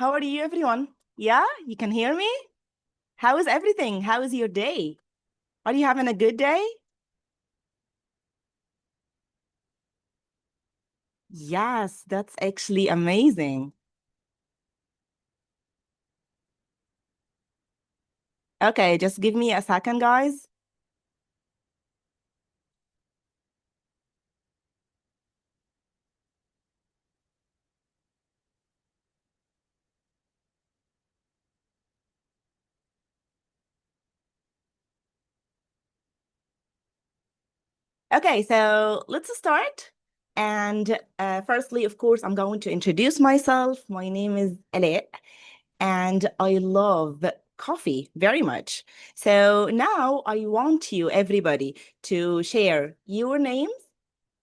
How are you, everyone? Yeah, you can hear me? How is everything? How is your day? Are you having a good day? Yes, that's actually amazing. Okay, just give me a second, guys. Okay, so let's start. And firstly, of course, I'm going to introduce myself. My name is Alaa, and I love coffee very much. So now I want you, everybody, to share your names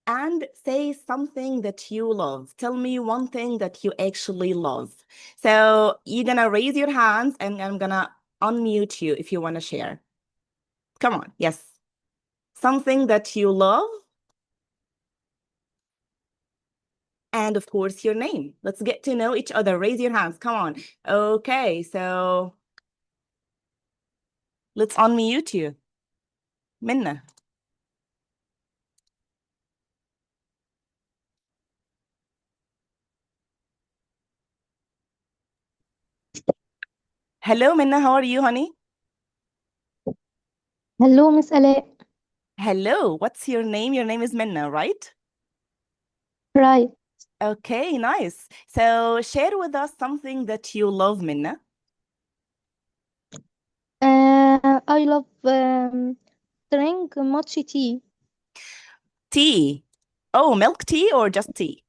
and say something that you love. Tell me one thing that you actually love. So you're gonna raise your hands and I'm gonna unmute you if you want to share. Come on, yes. Something that you love, and of course your name. Let's get to know each other. Raise your hands. Come on. Okay, so let's unmute you. Minna. Hello, Minna. How are you, honey? Hello, Miss Alaa. Hello. What's your name? Your name is Minna, right? Right. Okay, nice. So share with us something that you love, Minna. I love drink matcha tea. Tea. Oh, milk tea or just tea?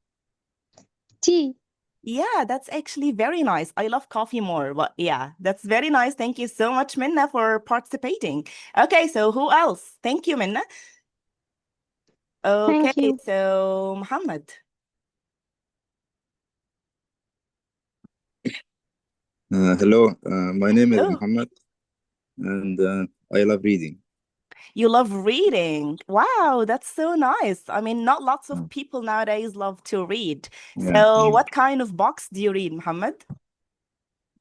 Tea. Yeah, that's actually very nice. I love coffee more, but yeah, that's very nice. Thank you so much, Minna, for participating. Okay, so who else? Thank you, Minna. Okay, Thank you. so Muhammad. Hello, my name is Hello. Muhammad, and I love reading. You love reading. Wow, that's so nice. I mean, not lots of Uh, people nowadays love to read. yeah, So what kind of books do you read, Muhammad?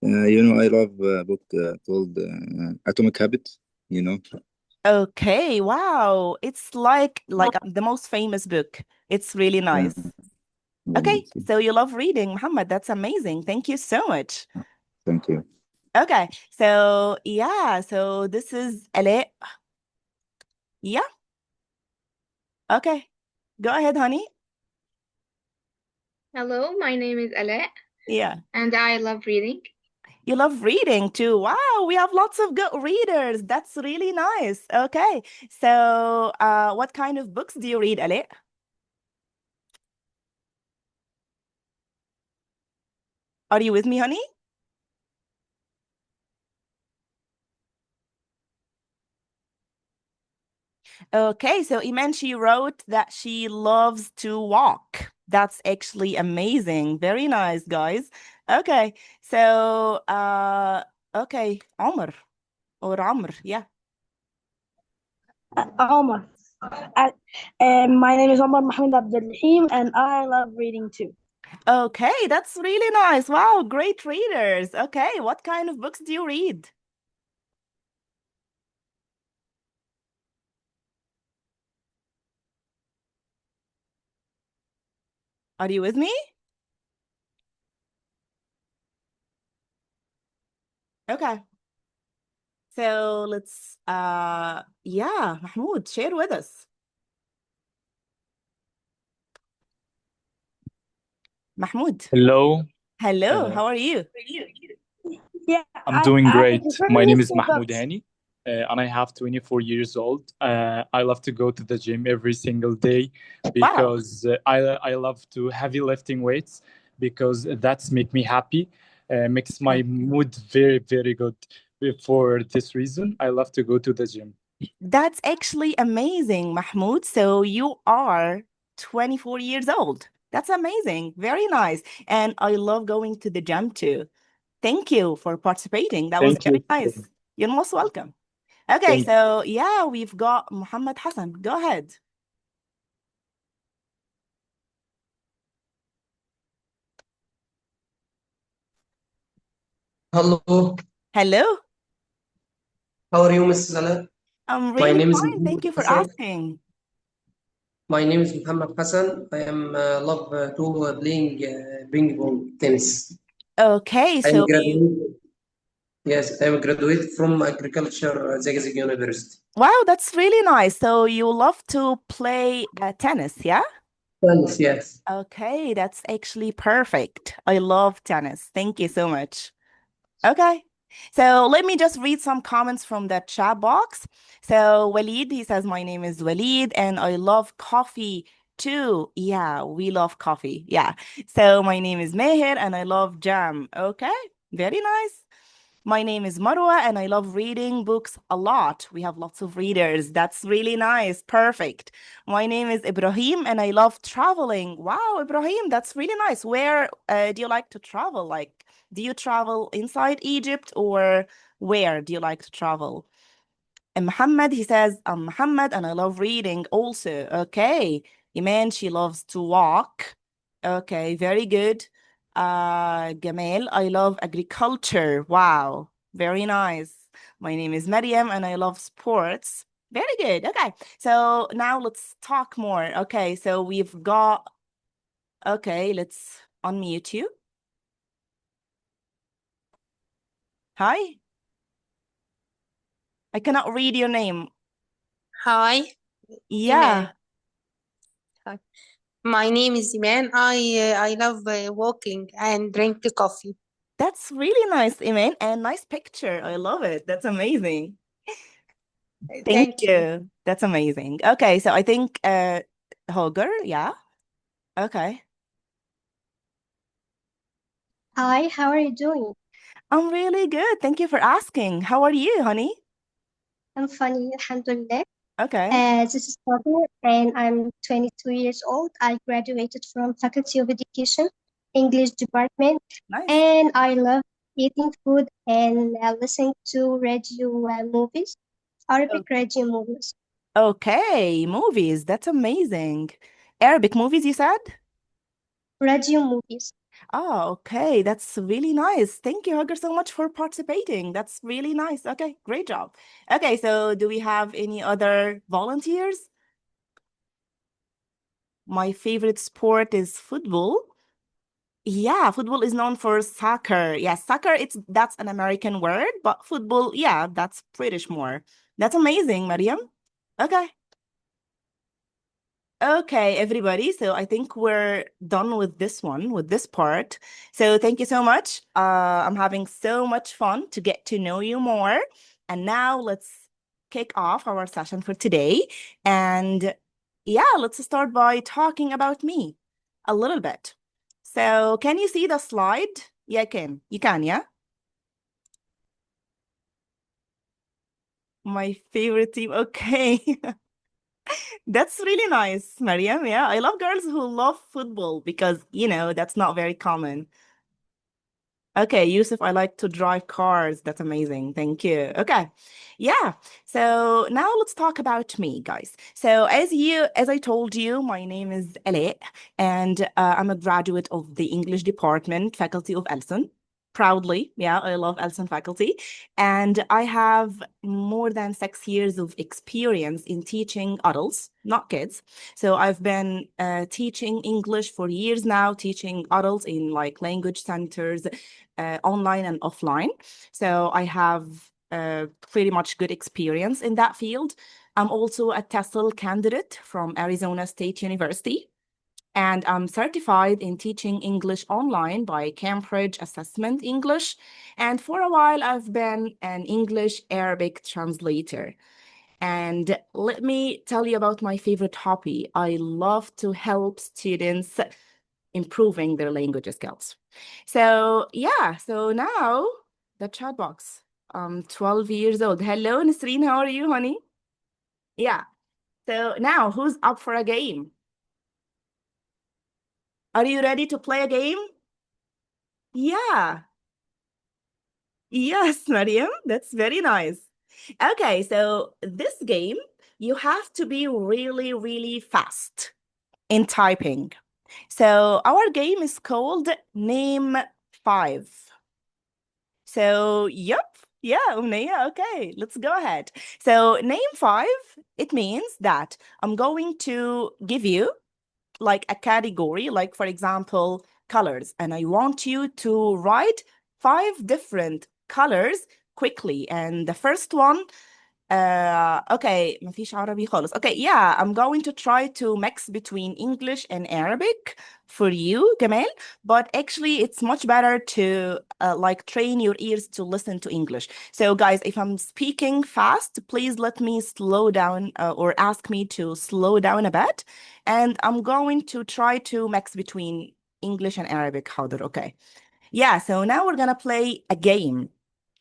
I love a book called Atomic Habits. You know, Okay, wow. It's like the most famous book. It's really yeah, nice. very Okay, nice. so you love reading, Muhammad. That's amazing. Thank you so much. Thank you. Okay, so yeah, so this is Alaa. Yeah, okay. Go ahead, honey. Hello, my name is Alaa Yeah. and I love reading. You love reading too. Wow, we have lots of good readers. That's really nice. Okay. So, what kind of books do you read, Alaa? Are you with me, honey? Okay, so Iman, she wrote that she loves to walk. That's actually amazing. Very nice, guys. Okay, so okay, Omar or Amr, yeah. Omar. My name is Omar Mohammed Abdelrahim, and I love reading too. Okay, that's really nice. Wow, great readers. Okay, what kind of books do you read? Are you with me? Okay. So let's yeah, Mahmoud, share with us. Mahmoud. Hello, Hello, uh, how are you? Yeah, I'm doing I great. prefer My name is mystery Mahmoud books. Hani, and I have 24 years old. I love to go to the gym every single day Wow. because I love to heavy lifting weights because that's make me happy, makes my Okay. mood very good. For this reason, I love to go to the gym. That's actually amazing, Mahmoud. So you are 24 years old. That's amazing. Very nice. And I love going to the gym too. Thank you for participating. That was Thank very you. nice. You're most welcome. Okay, Thank so yeah, we've got Muhammad Hassan. Go ahead. Hello, Hello. how are you, Ms.Alaa? I'm My really name is fine. Thank Muhammad you for Hassan. asking. My name is Muhammad Hassan. I am love to playing ping pong tennis. Okay, I am so you, graduate. Yes, I am graduate from agriculture Zagazig University. wow, that's really nice. So you love to play tennis, yeah? Tennis, yes. Okay, that's actually perfect. I love tennis. Thank you so much. Okay. So let me just read some comments from the chat box. So Walid, he says, my name is Walid and I love coffee too. Yeah, we love coffee. Yeah. So my name is Meher and I love jam. Okay. Very nice. My name is Marwa and I love reading books a lot. We have lots of readers. That's really nice. Perfect. My name is Ibrahim and I love traveling. Wow, Ibrahim, that's really nice. Where do you like to travel? Like, do you travel inside Egypt or where do you like to travel? And Muhammad, he says, I'm Muhammad and I love reading also. Okay. Iman, she loves to walk. Okay, very good. Gamal, I love agriculture. Wow, very nice. My name is Maryam and I love sports. Very good. Okay, so now let's talk more. Okay, so we've got, okay, let's unmute you. Hi, I cannot read your name. Hi, Yeah, Iman. Hi. My name is Iman. I love walking and drink coffee. that's really nice, Iman, and nice picture. I love it. That's amazing. Thank Thank you. you. That's amazing. Okay, so I think Holger, yeah. Okay. Hi, how are you doing? I'm really good. Thank you for asking. How are you, honey? I'm funny, alhamdulillah. Okay. This is Father, and I'm 22 years old. I graduated from Faculty of Education, English Department, Nice. and I love eating food and listening to radio movies, Arabic Okay. radio movies, Okay, movies. That's amazing. Arabic movies, you said? radio movies. Oh, okay. That's really nice. Thank you, Hugger, so much for participating. That's really nice. Okay, great job. Okay, so do we have any other volunteers? My favorite sport is football. Yeah, football is known for soccer. Yeah, soccer, that's an American word, but football, yeah, that's British more. That's amazing, Mariam. Okay. Okay, everybody. So I think we're done with this one, with this part. So thank you so much. I'm having so much fun to get to know you more. And now let's kick off our session for today. And yeah, let's start by talking about me a little bit. So can you see the slide? Yeah, I can. You can, yeah? My favorite team. Okay. That's really nice, Mariam. Yeah, I love girls who love football because, that's not very common. Okay, Yusuf, I like to drive cars. That's amazing. Thank you. Okay. Yeah. So now let's talk about me, guys. So as I told you, my name is Alaa, and I'm a graduate of the English department, Faculty of Elson. Proudly, yeah, I love Elson faculty. And I have more than 6 years of experience in teaching adults, not kids. So I've been teaching English for years now, teaching adults in like language centers, online and offline. So I have pretty much good experience in that field. I'm also a TESOL candidate from Arizona State University, and I'm certified in teaching English online by Cambridge Assessment English. And for a while, I've been an English Arabic translator. And let me tell you about my favorite hobby. I love to help students improving their language skills. So yeah, so now the chat box. I'm 12 years old. Hello, Nasreen, how are you, honey? Yeah. So now who's up for a game? Are you ready to play a game? Yeah. Yes, Mariam, that's very nice. Okay, so this game, you have to be really, really fast in typing. So our game is called Name 5. So, yep. Yeah, Umniya. Okay, let's go ahead. So, name five, it means that I'm going to give you like a category, like for example, colors, and I want you to write five different colors quickly. And the first one, okay, ما فيش عربي خالص. Okay, yeah, I'm going to try to mix between English and Arabic for you, Gamal, but actually it's much better to like train your ears to listen to English. So guys, if I'm speaking fast, please let me slow down or ask me to slow down a bit. And I'm going to try to mix between English and Arabic. حاضر, okay. Yeah, so now we're gonna play a game.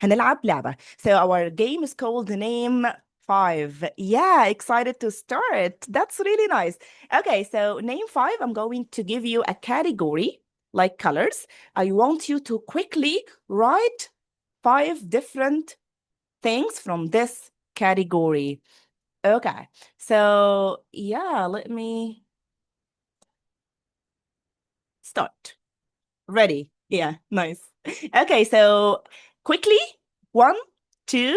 هنلعب لعبة. So our game is called Name 5. Yeah, excited to start. That's really nice. Okay, so Name 5, I'm going to give you a category, like colors. I want you to quickly write five different things from this category. Okay, so yeah, let me start. Ready? Yeah, nice. Okay, so quickly, one, two,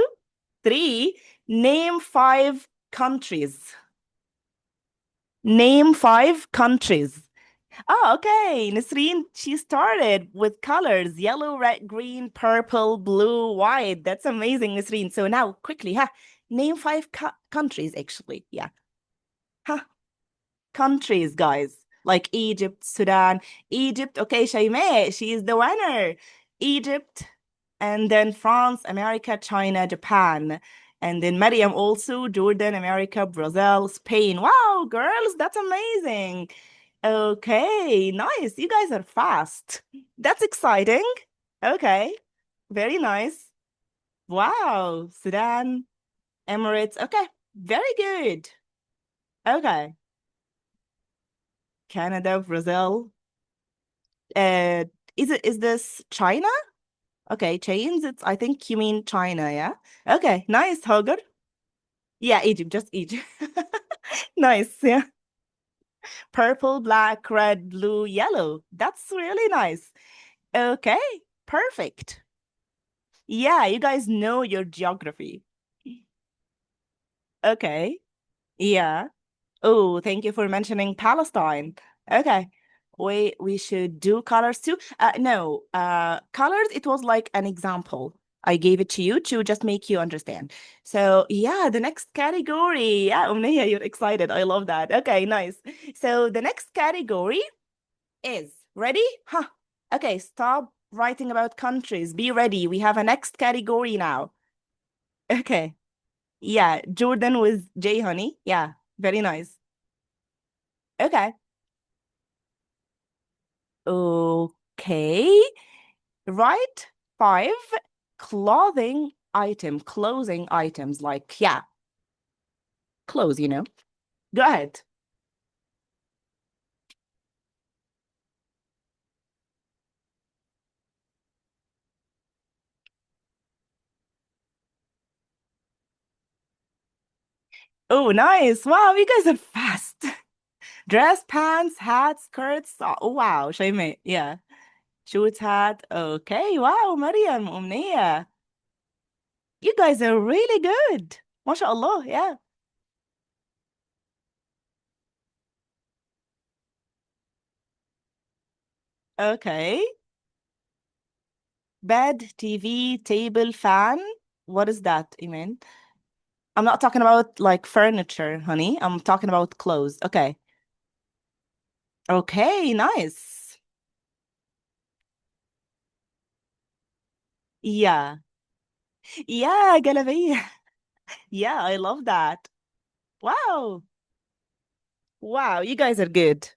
three, name five countries. Name five countries. Oh, okay. Nasreen, she started with colors, yellow, red, green, purple, blue, white. That's amazing, Nasreen. So now quickly, name five countries, actually. Yeah. Countries, guys, like Egypt, Sudan. Egypt, okay, Shaimeh, she is the winner. Egypt, and then France, America, China, Japan. And then Mariam also, Jordan, America, Brazil, Spain. Wow, girls, that's amazing. Okay, nice. You guys are fast. That's exciting. Okay, very nice. Wow, Sudan, Emirates. Okay, very good. Okay. Canada, Brazil. Uh, is this China? Okay, chains. It's I think you mean China, yeah? Okay, nice, Hagar. Yeah, Egypt, just Egypt. Nice, yeah. Purple, black, red, blue, yellow. That's really nice. Okay, perfect. Yeah, you guys know your geography. Okay, yeah. Oh, thank you for mentioning Palestine. Okay. We should do colors too. No, colors, it was like an example. I gave it to you to just make you understand. So yeah, the next category. Yeah, Umniya, you're excited. I love that. Okay, nice. So the next category is ready? Huh. Okay, stop writing about countries. Be ready. We have a next category now. Okay. Yeah, Jordan with J Honey. Yeah, very nice. Okay. Okay. Write five clothing items, like, yeah, clothes, you know. Go ahead. Oh, nice. Wow, you guys are fast. Dress, pants, hats, skirts. Oh, wow, Shaymay. Yeah. Shorts, hat. Okay. Wow, Mariam, Umniya. You guys are really good. MashaAllah. Yeah. Okay. Bed, TV, table, fan. What is that, Iman? I'm not talking about like furniture, honey. I'm talking about clothes. Okay. Okay, nice. Yeah. Yeah, جلابية. Yeah, I love that. Wow. Wow, you guys are good.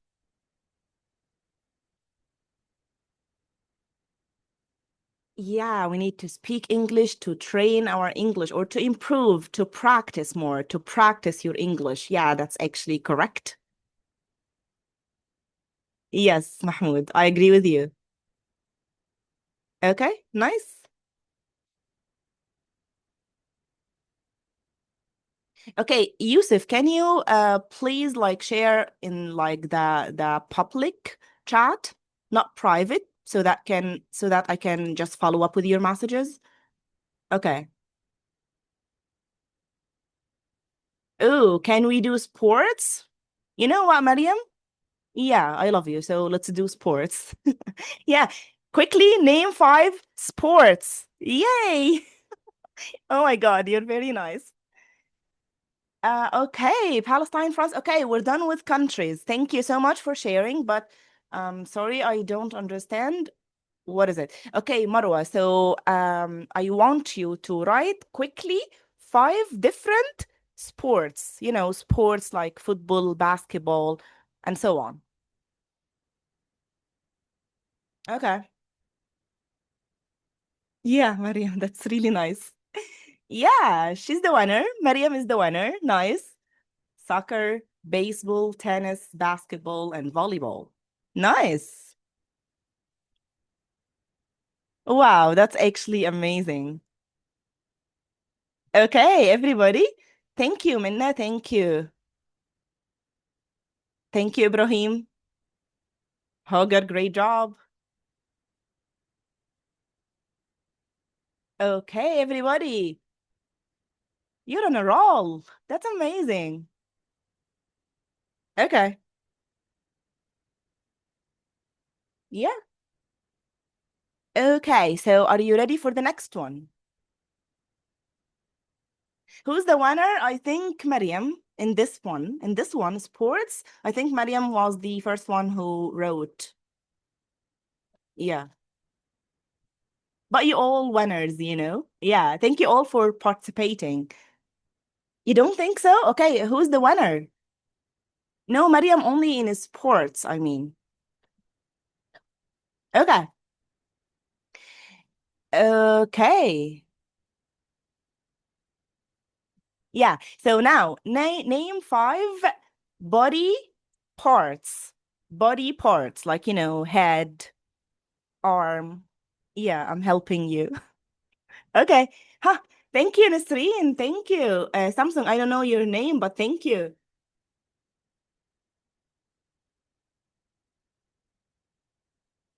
Yeah, we need to speak English to train our English or to improve, to practice more, to practice your English. Yeah, that's actually correct. Yes, Mahmoud, I agree with you. Okay, nice. Okay, Yusuf, can you please like share in like the public chat, not private, so that I can just follow up with your messages? Okay. Oh, can we do sports? You know what, Mariam? Yeah, I love you. So let's do sports. Yeah. Quickly name 5 sports. Yay. Oh my God, you're very nice. Okay, Palestine, France. Okay, we're done with countries. Thank you so much for sharing, but sorry, I don't understand. What is it? Okay, Marwa. So I want you to write quickly 5 different sports, sports like football, basketball, and so on. Okay. Yeah, Mariam, that's really nice. Yeah, she's the winner. Mariam is the winner. Nice. Soccer, baseball, tennis, basketball, and volleyball. Nice. Wow, that's actually amazing. Okay, everybody. Thank you, Minna. Thank you. Thank you, Ibrahim. Hogar, great job. Okay, everybody. You're on a roll. That's amazing. Okay. Yeah. Okay, so are you ready for the next one? Who's the winner? I think Mariam in this one. In this one, sports. I think Mariam was the first one who wrote. Yeah. But you all winners. Yeah. Thank you all for participating. You don't think so? Okay, who's the winner? No, Mariam only in sports, I mean. Okay. Okay. Yeah. So now name 5 parts. Body parts, like, head, arm. Yeah, I'm helping you. Okay. Huh. Thank you, Nasreen. Thank you. Samsung, I don't know your name, but thank you.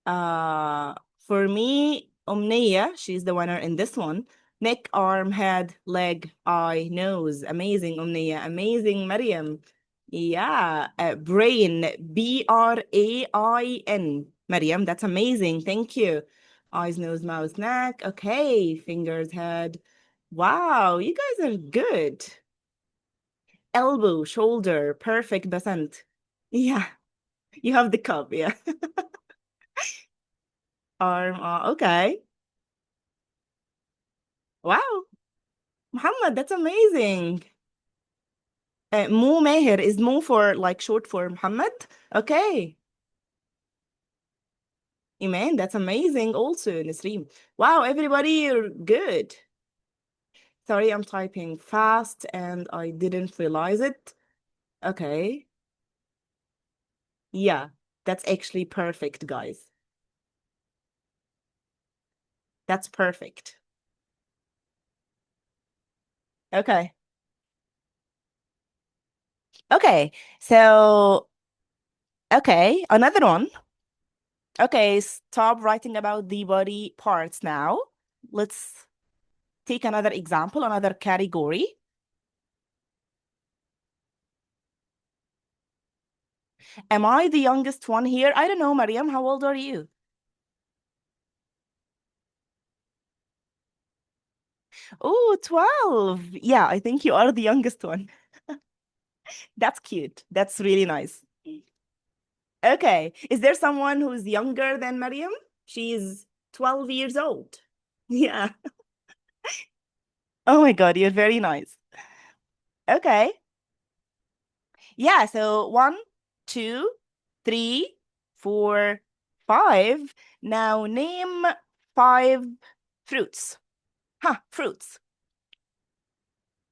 Uh, for me, Omnia, she's the winner in this one. Neck, arm, head, leg, eye, nose. Amazing, Omnia. Amazing, Mariam. Yeah. Brain, Brain. Mariam, that's amazing. Thank you. Eyes, nose, mouth, neck. Okay. Fingers, head. Wow, you guys are good. Elbow, shoulder. Perfect, Basant. Yeah. You have the cup. Yeah. Arm. Okay. Wow. Muhammad, that's amazing. Mo Meher is Mo for like short for Muhammad. Okay. Iman, that's amazing also, Nasreem. Wow, everybody, you're good. Sorry, I'm typing fast and I didn't realize it. Okay. Yeah, that's actually perfect, guys. That's perfect. Okay. Okay. So, okay, another one. Okay, stop writing about the body parts now. Let's take another example, another category. Am I the youngest one here? I don't know, Mariam. How old are you? Oh, 12. Yeah, I think you are the youngest one. That's cute. That's really nice. Okay. Is there someone who's younger than Mariam? She's 12 years old. Yeah. Oh my God, you're very nice. Okay. Yeah, so 1, 2, 3, 4, 5. Now name 5 fruits. Huh, fruits.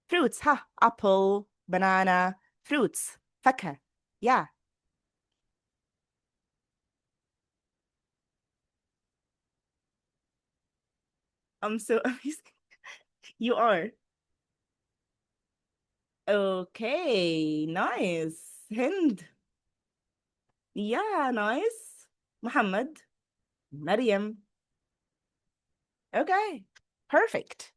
Fruits, huh? Apple, banana, fruits. فاكهة. Yeah, I'm so amazing. You are. Okay, nice. Hind. Yeah, nice. Muhammad. Maryam. Okay, perfect.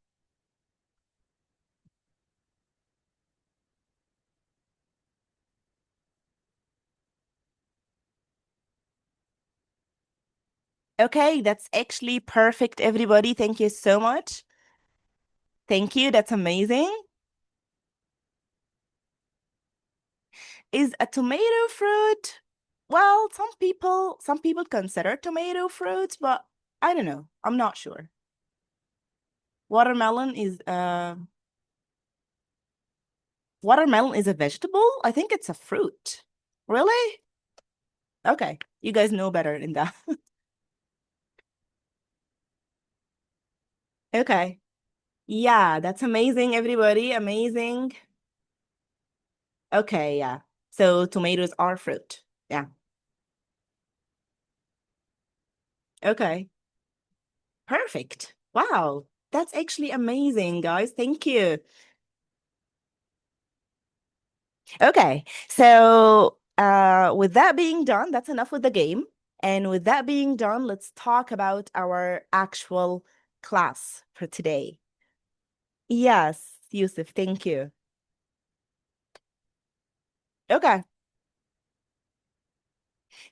Okay, that's actually perfect, everybody. Thank you so much. Thank you. That's amazing. Is a tomato fruit? Well, some people consider tomato fruits, but I don't know. I'm not sure. Watermelon is a vegetable? I think it's a fruit. Really? Okay, you guys know better in that. Okay. Yeah, that's amazing, everybody. Amazing. Okay, yeah. So tomatoes are fruit. Yeah. Okay. Perfect. Wow. That's actually amazing, guys. Thank you. Okay. So, with that being done, that's enough with the game. And with that being done, let's talk about our actual class for today. Yes, Yusuf, thank you. Okay.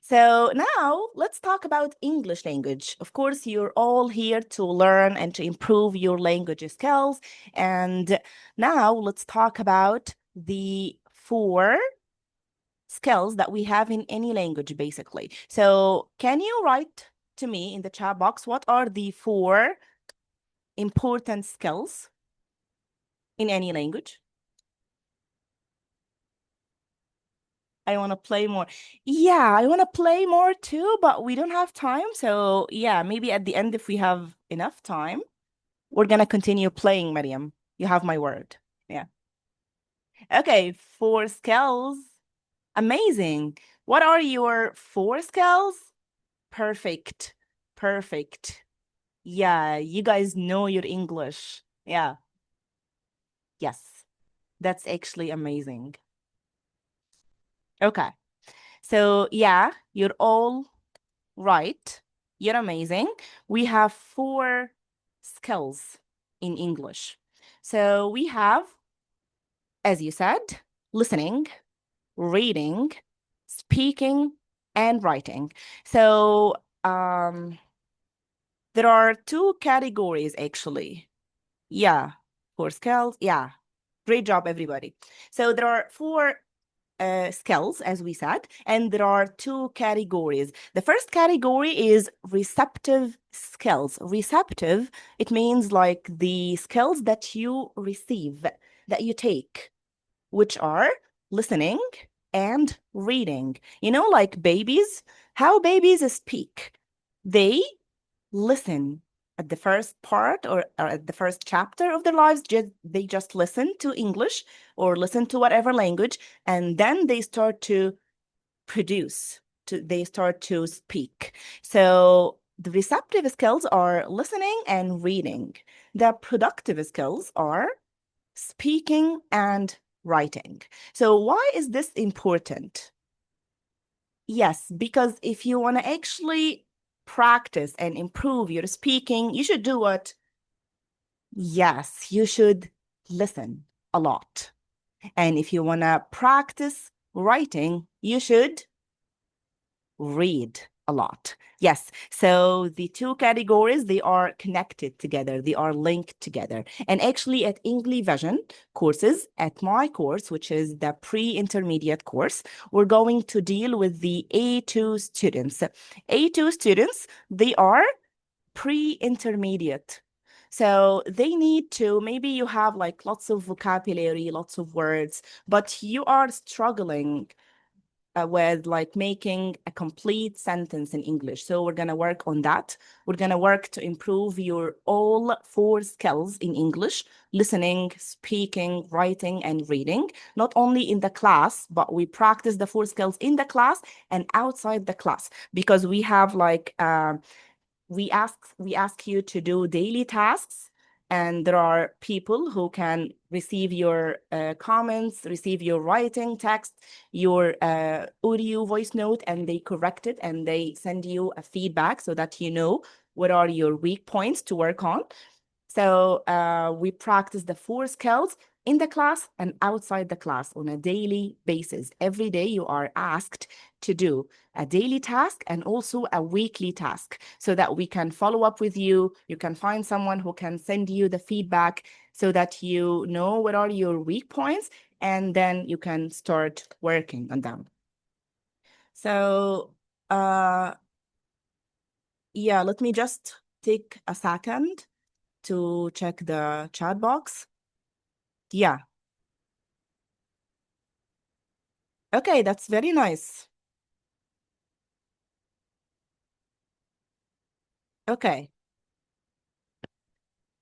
So now let's talk about English language. Of course, you're all here to learn and to improve your language skills. And now let's talk about the 4 skills that we have in any language, basically. So can you write to me in the chat box what are the 4 important skills in any language? I want to play more. Yeah, I want to play more too, but we don't have time. So, yeah, maybe at the end, if we have enough time, we're going to continue playing, Maryam. You have my word. Yeah. Okay, 4 skills. Amazing. What are your 4 skills? Perfect. Perfect. Yeah, you guys know your English. Yeah. Yes. That's actually amazing. Okay. So, yeah, you're all right. You're amazing. We have 4 skills in English. So we have, as you said, listening, reading, speaking, and writing. So there are 2 categories actually. Yeah, 4 skills. Yeah, great job, everybody. So there are 4 skills, as we said, and there are 2 categories. The first category is receptive skills. Receptive, it means like the skills that you receive, that you take, which are listening and reading. You know, like babies, how babies speak. They listen at the first part or at the first chapter of their lives, they just listen to English or listen to whatever language, and then they start to produce, they start to speak. So the receptive skills are listening and reading. The productive skills are speaking and writing. So why is this important? Yes, because if you want to actually practice and improve your speaking, you should do what? Yes, you should listen a lot. And if you want to practice writing, you should read a lot. Yes, so the 2 categories, they are connected together, they are linked together. And actually at Engli-Vision courses, at my course, which is the pre-intermediate course, we're going to deal with the A2 students. A2 students, they are pre-intermediate. So they need to, maybe you have like lots of vocabulary, lots of words, but you are struggling with like making a complete sentence in English. So we're going to work on that. We're going to work to improve your all 4 skills in English: listening, speaking, writing, and reading, not only in the class, but we practice the 4 skills in the class and outside the class, because we have like, we ask you to do daily tasks and there are people who can receive your comments, receive your writing, text, your audio voice note, and they correct it and they send you a feedback so that you know what are your weak points to work on. So we practice the 4 skills in the class and outside the class on a daily basis. Every day you are asked to do a daily task and also a weekly task so that we can follow up with you. You can find someone who can send you the feedback so that you know what are your weak points and then you can start working on them. So yeah, let me just take a second to check the chat box. Yeah. Okay, that's very nice. Okay.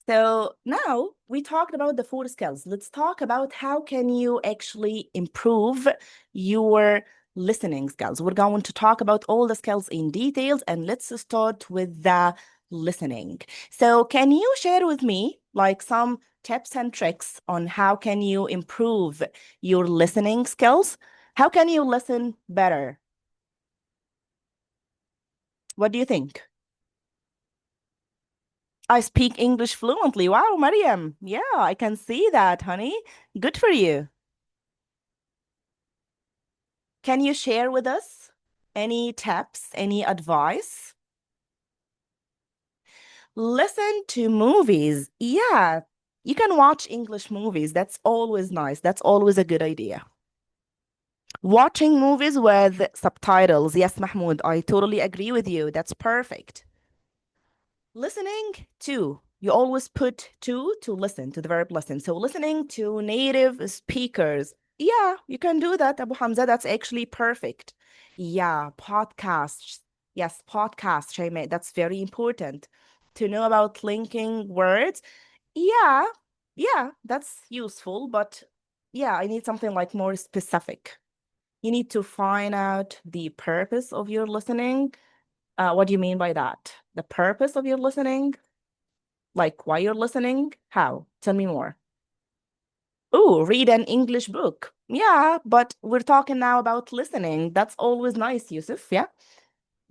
So now we talked about the 4 skills. Let's talk about how can you actually improve your listening skills. We're going to talk about all the skills in details, and let's start with the listening. So can you share with me like some tips and tricks on how can you improve your listening skills? How can you listen better? What do you think? I speak English fluently. Wow, Mariam. Yeah, I can see that, honey. Good for you. Can you share with us any tips, any advice? Listen to movies. Yeah, you can watch English movies. That's always nice. That's always a good idea. Watching movies with subtitles. Yes, Mahmoud, I totally agree with you. That's perfect. Listening to, you always put to listen, to the verb listen. So listening to native speakers. Yeah, you can do that, Abu Hamza. That's actually perfect. Yeah, podcasts. Yes, podcasts, Shaymeh. That's very important. To know about linking words. Yeah, yeah, that's useful. But yeah, I need something like more specific. You need to find out the purpose of your listening. What do you mean by that? The purpose of your listening? Like why you're listening? How? Tell me more. Oh, read an English book. Yeah, but we're talking now about listening. That's always nice, Yusuf. Yeah.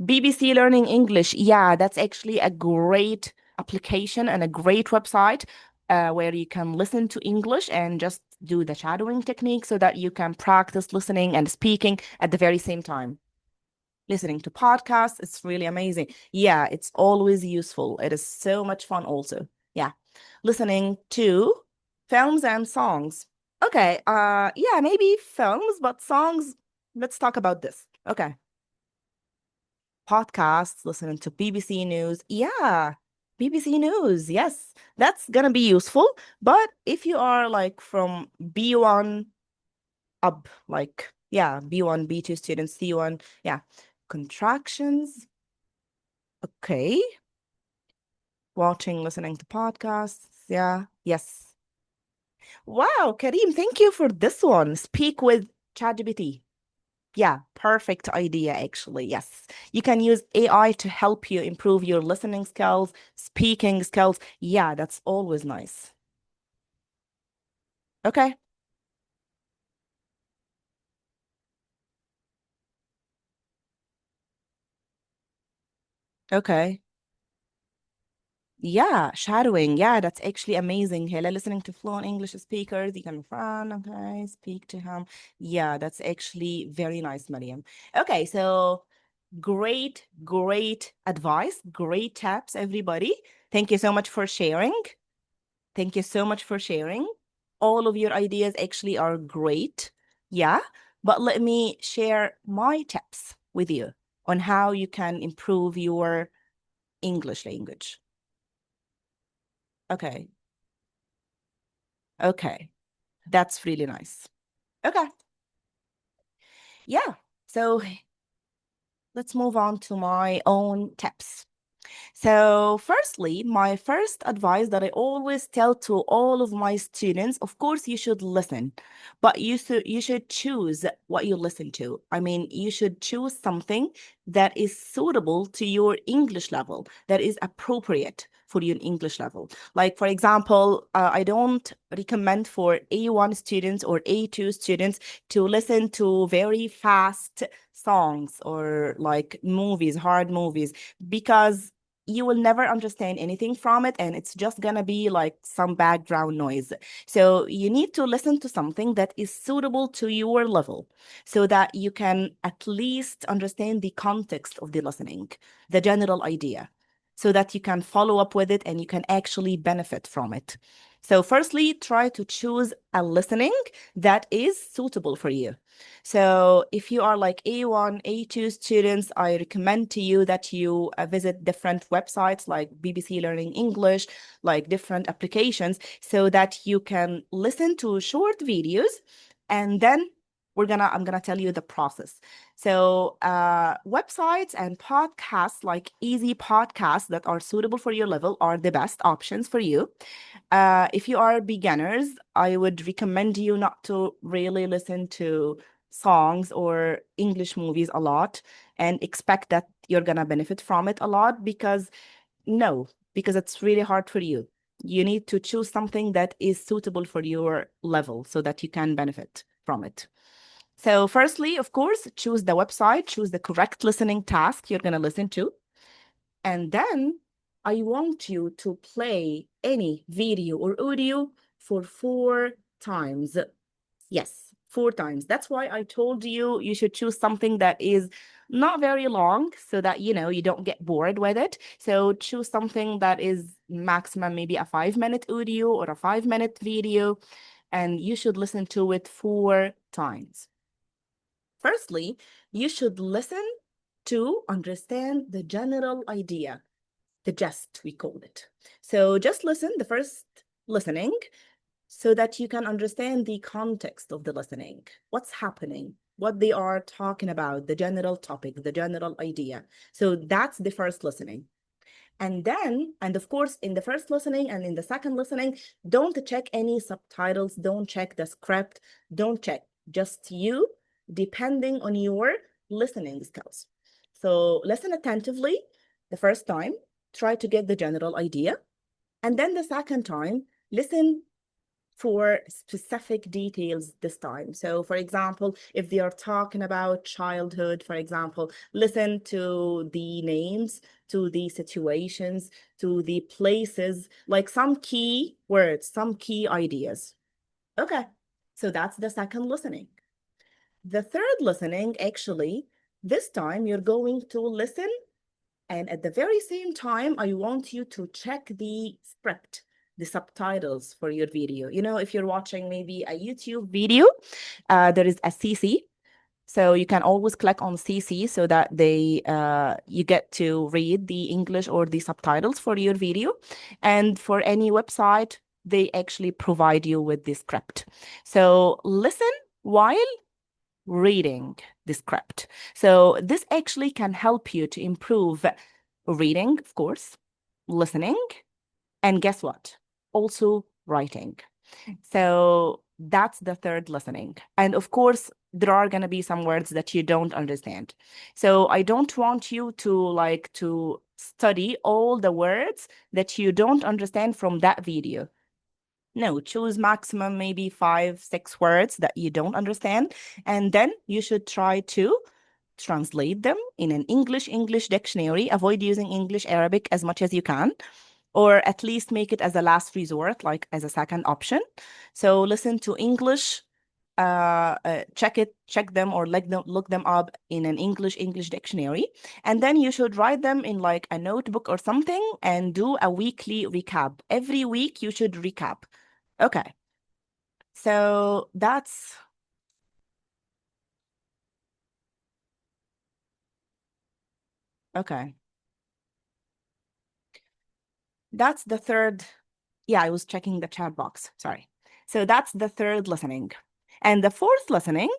BBC Learning English. Yeah, that's actually a great application and a great website where you can listen to English and just do the shadowing technique so that you can practice listening and speaking at the very same time. Listening to podcasts, it's really amazing. Yeah, it's always useful. It is so much fun also. Yeah. Listening to films and songs. Okay, yeah, maybe films, but songs, let's talk about this. Okay. Podcasts, listening to BBC News. Yeah, BBC News. Yes, that's gonna be useful. But if you are like from B1 up, like, yeah, B1, B2 students, C1, yeah, contractions. Okay. Watching, listening to podcasts. Yeah, yes. Wow, Kareem, thank you for this one. Speak with ChatGPT. Yeah, perfect idea, actually. Yes. You can use AI to help you improve your listening skills, speaking skills. Yeah, that's always nice. Okay. Okay. Yeah, shadowing. Yeah, that's actually amazing. Hela, listening to fluent English speakers, you can run, okay, speak to him. Yeah, that's actually very nice, Mariam. Okay, so great, great advice, great tips, everybody. Thank you so much for sharing. Thank you so much for sharing. All of your ideas actually are great. Yeah, but let me share my tips with you on how you can improve your English language. Okay. Okay. That's really nice. Okay. Yeah. So let's move on to my own tips. So firstly, my first advice that I always tell to all of my students, of course, you should listen, but you should choose what you listen to. I mean, you should choose something that is suitable to your English level, that is appropriate for your English level. Like, for example, I don't recommend for A1 students or A2 students to listen to very fast songs or like movies, hard movies, because you will never understand anything from it, and it's just gonna be like some background noise. So you need to listen to something that is suitable to your level so that you can at least understand the context of the listening, the general idea, so that you can follow up with it and you can actually benefit from it. So firstly, try to choose a listening that is suitable for you. So if you are like A1, A2 students, I recommend to you that you visit different websites like BBC Learning English, like different applications, so that you can listen to short videos, and then I'm gonna tell you the process. So websites and podcasts, like easy podcasts that are suitable for your level, are the best options for you. If you are beginners, I would recommend you not to really listen to songs or English movies a lot and expect that you're gonna benefit from it a lot, because it's really hard for you. You need to choose something that is suitable for your level so that you can benefit from it. So firstly, of course, choose the website, choose the correct listening task you're going to listen to. And then I want you to play any video or audio for 4 times. Yes, 4 times. That's why I told you you should choose something that is not very long so that, you don't get bored with it. So choose something that is maximum maybe a 5-minute audio or a 5-minute video, and you should listen to it 4 times. Firstly, you should listen to understand the general idea, the gist, we call it. So just listen, the first listening, so that you can understand the context of the listening, what's happening, what they are talking about, the general topic, the general idea. So that's the first listening. And of course, in the first listening and in the second listening, don't check any subtitles, don't check the script, don't check, just you, depending on your listening skills. So listen attentively the first time, try to get the general idea. And then the second time, listen for specific details this time. So for example, if they are talking about childhood, for example, listen to the names, to the situations, to the places, like some key words, some key ideas. Okay, so that's the second listening. The third listening, actually, this time you're going to listen, and at the very same time, I want you to check the script, the subtitles for your video. If you're watching maybe a YouTube video, there is a CC. So you can always click on CC so that you get to read the English or the subtitles for your video. And for any website, they actually provide you with the script. So listen while reading the script. So this actually can help you to improve reading, of course, listening, and guess what? Also writing. So that's the third listening. And of course, there are going to be some words that you don't understand. So I don't want you to study all the words that you don't understand from that video. No, choose maximum maybe 5, 6 words that you don't understand, and then you should try to translate them in an English dictionary. Avoid using English Arabic as much as you can, or at least make it as a last resort, like as a second option. So listen to English, check them or look them up in an English dictionary, and then you should write them in like a notebook or something and do a weekly recap. Every week you should recap. Okay, so that's okay. That's the third. Yeah, I was checking the chat box. Sorry. So that's the third listening. And the fourth listening,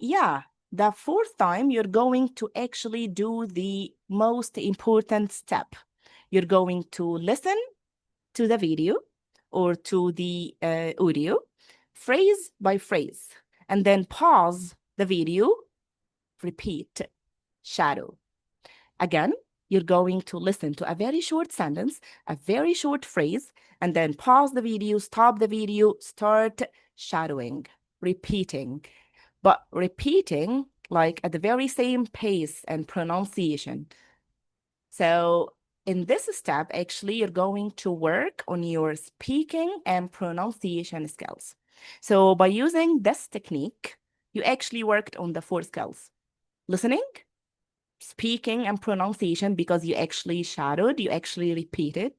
yeah, the fourth time you're going to actually do the most important step. You're going to listen to the video or to the audio, phrase by phrase, and then pause the video, repeat, shadow. Again, you're going to listen to a very short sentence, a very short phrase, and then pause the video, stop the video, start shadowing, repeating. But repeating like at the very same pace and pronunciation. So in this step, actually, you're going to work on your speaking and pronunciation skills. So by using this technique, you actually worked on the 4 skills: listening, speaking, and pronunciation, because you actually shadowed, you actually repeated,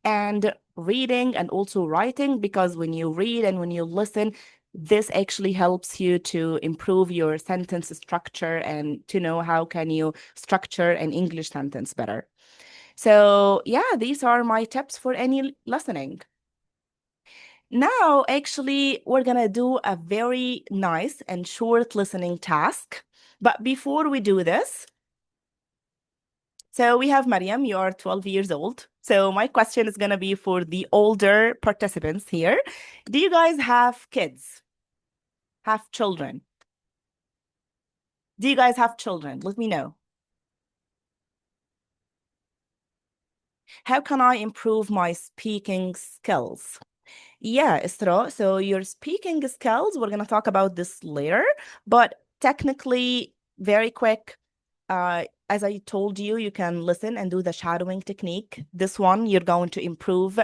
and reading and also writing, because when you read and when you listen, this actually helps you to improve your sentence structure and to know how can you structure an English sentence better. So yeah, these are my tips for any listening. Now, actually, we're gonna do a very nice and short listening task. But before we do this, so we have Mariam, you are 12 years old. So my question is gonna be for the older participants here. Do you guys have kids? Have children? Do you guys have children? Let me know. How can I improve my speaking skills? Yeah, Isra. So your speaking skills, we're going to talk about this later, but technically, very quick. As I told you, you can listen and do the shadowing technique. This one, you're going to improve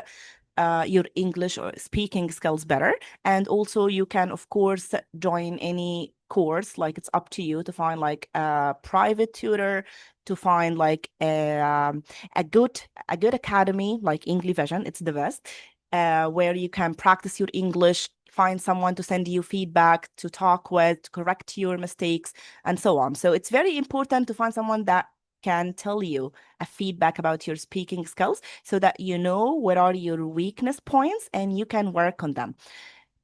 your English or speaking skills better. And also you can, of course, join any course, like it's up to you to find like a private tutor, to find like a good academy like Engli-Vision, it's the best, where you can practice your English, find someone to send you feedback, to talk with, to correct your mistakes, and so on. So it's very important to find someone that can tell you a feedback about your speaking skills so that you know what are your weakness points and you can work on them.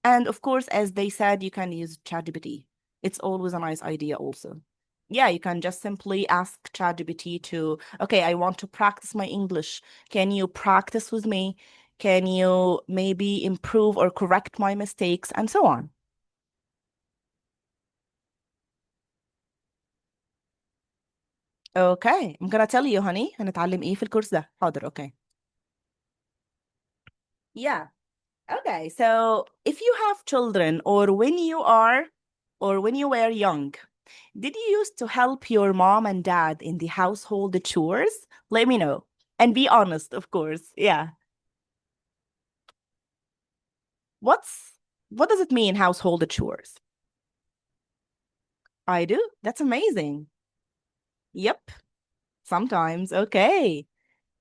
And of course, as they said, you can use ChatGPT. It's always a nice idea also. Yeah, you can just simply ask ChatGPT to, okay, I want to practice my English. Can you practice with me? Can you maybe improve or correct my mistakes and so on? Okay, I'm gonna tell you, honey, هنتعلم ايه في الكورس ده. حاضر, okay. Yeah. Okay, so if you have children or when you were young, did you used to help your mom and dad in the household chores? Let me know. And be honest, of course. Yeah. What does it mean, household chores? I do. That's amazing. Yep. Sometimes. Okay.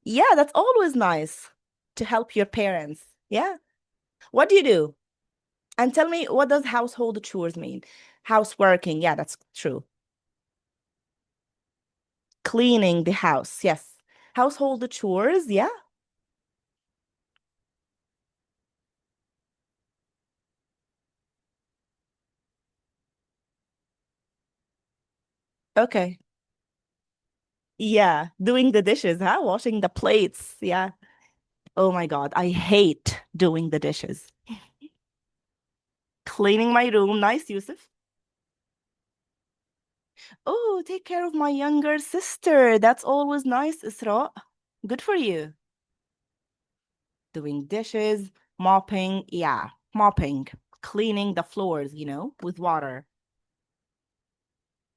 Yeah, that's always nice to help your parents. Yeah. What do you do? And tell me, what does household chores mean? Houseworking. Yeah, that's true. Cleaning the house. Yes. Household chores. Yeah. Okay. Yeah. Doing the dishes, huh? Washing the plates. Yeah. Oh my God. I hate doing the dishes. Cleaning my room. Nice, Yusuf. Oh, take care of my younger sister. That's always nice, Isra. Good for you. Doing dishes, mopping. Yeah, mopping. Cleaning the floors, with water.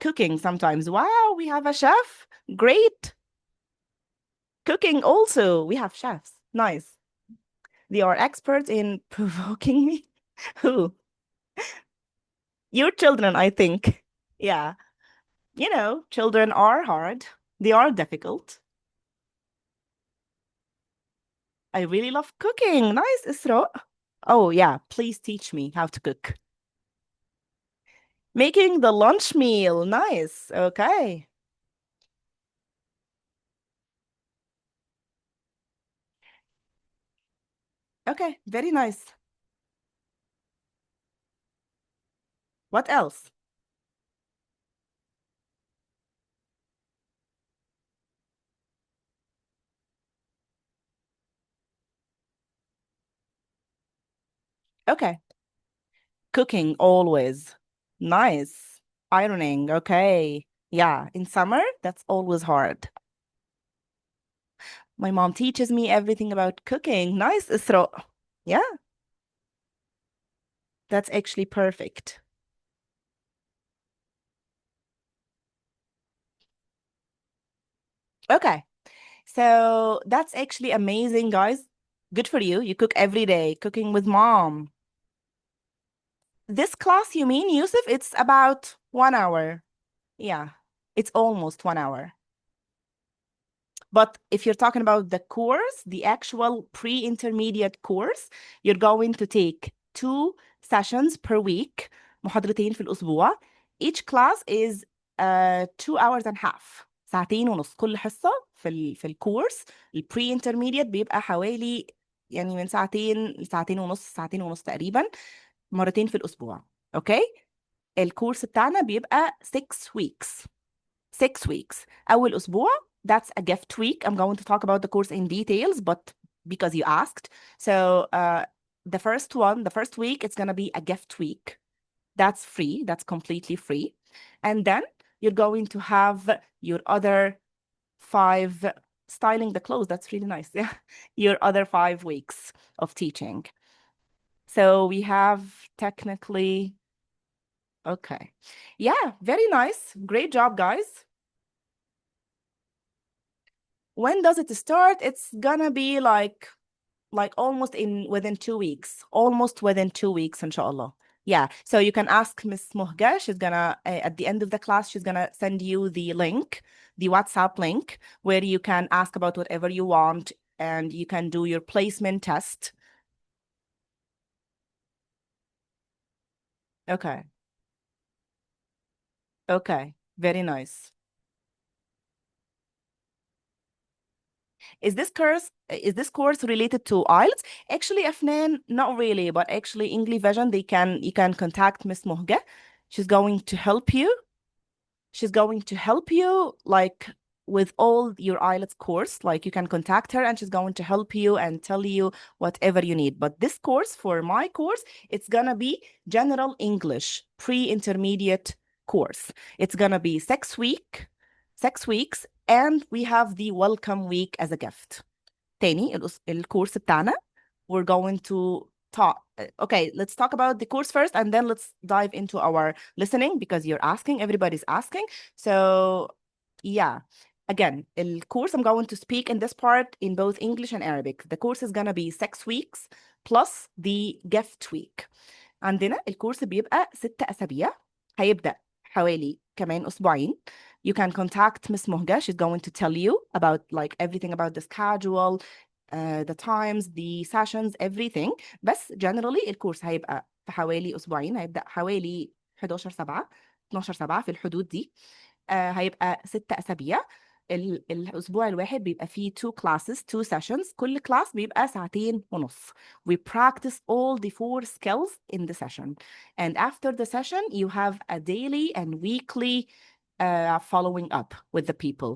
Cooking sometimes. Wow, we have a chef. Great. Cooking also. We have chefs. Nice. They are experts in provoking me. Who? Your children, I think. Yeah. Children are hard. They are difficult. I really love cooking. Nice, Isra. Oh, yeah. Please teach me how to cook. Making the lunch meal. Nice. Okay. Okay. Very nice. What else? Okay. Cooking always. Nice. Ironing. Okay. Yeah. In summer, that's always hard. My mom teaches me everything about cooking. Nice, Isra. Yeah, that's actually perfect. Okay, so that's actually amazing, guys. Good for you. You cook every day, cooking with mom. This class, you mean, Yusuf? It's about 1 hour. Yeah, it's almost 1 hour. But if you're talking about the course, the actual pre-intermediate course, you're going to take 2 sessions per week, محاضرتين في الأسبوع. Each class is 2 hours and half. ساعتين ونص كل حصة في الكورس. البري-intermediate بيبقى حوالي يعني من ساعتين لساعتين ونص، ساعتين ونص تقريبا، مرتين في الأسبوع. اوكي؟ الكورس بتاعنا بيبقى 6 weeks. 6 weeks. أول أسبوع, that's a gift week. I'm going to talk about the course in details, but because you asked. So the first week, it's going to be a gift week. That's free. That's completely free. And then you're going to have your other 5, styling the clothes. That's really nice. Yeah. Your other 5 weeks of teaching. So we have technically, okay. Yeah, very nice. Great job, guys. When does it start? It's gonna be like almost within 2 weeks. Almost within 2 weeks, inshallah. Yeah. So you can ask Miss Muhga. She's gonna at the end of the class, she's gonna send you the link, the WhatsApp link, where you can ask about whatever you want and you can do your placement test. Okay. Okay. Very nice. Is this course related to IELTS? Actually, Afnan, not really, but actually Engli-Vision, you can contact Miss Muhga. She's going to help you. She's going to help you like with all your IELTS course. Like you can contact her and she's going to help you and tell you whatever you need. But this course, for my course, it's gonna be General English pre-intermediate course. It's gonna be 6 weeks, and we have the welcome week as a gift. تاني الكورس بتاعنا, we're going to talk. Okay, let's talk about the course first, and then let's dive into our listening because you're asking, everybody's asking. So yeah, again, the course I'm going to speak in this part in both English and Arabic. The course is gonna be 6 weeks plus the gift week. عندنا الكورس بيبقى 6 أسابيع, هيبدأ حوالي كمان أسبوعين. You can contact Miss Muhga. She's going to tell you about like everything about the schedule, the times, the sessions, everything. بس generally الكورس هيبقى في حوالي أسبوعين, هيبدأ حوالي 11/7 12/7 في الحدود دي. هيبقى 6 أسابيع. الأسبوع الواحد بيبقى فيه 2 classes, 2 sessions. كل class بيبقى ساعتين ونص. We practice all the 4 skills in the session. And after the session, you have a daily and weekly following up with the people.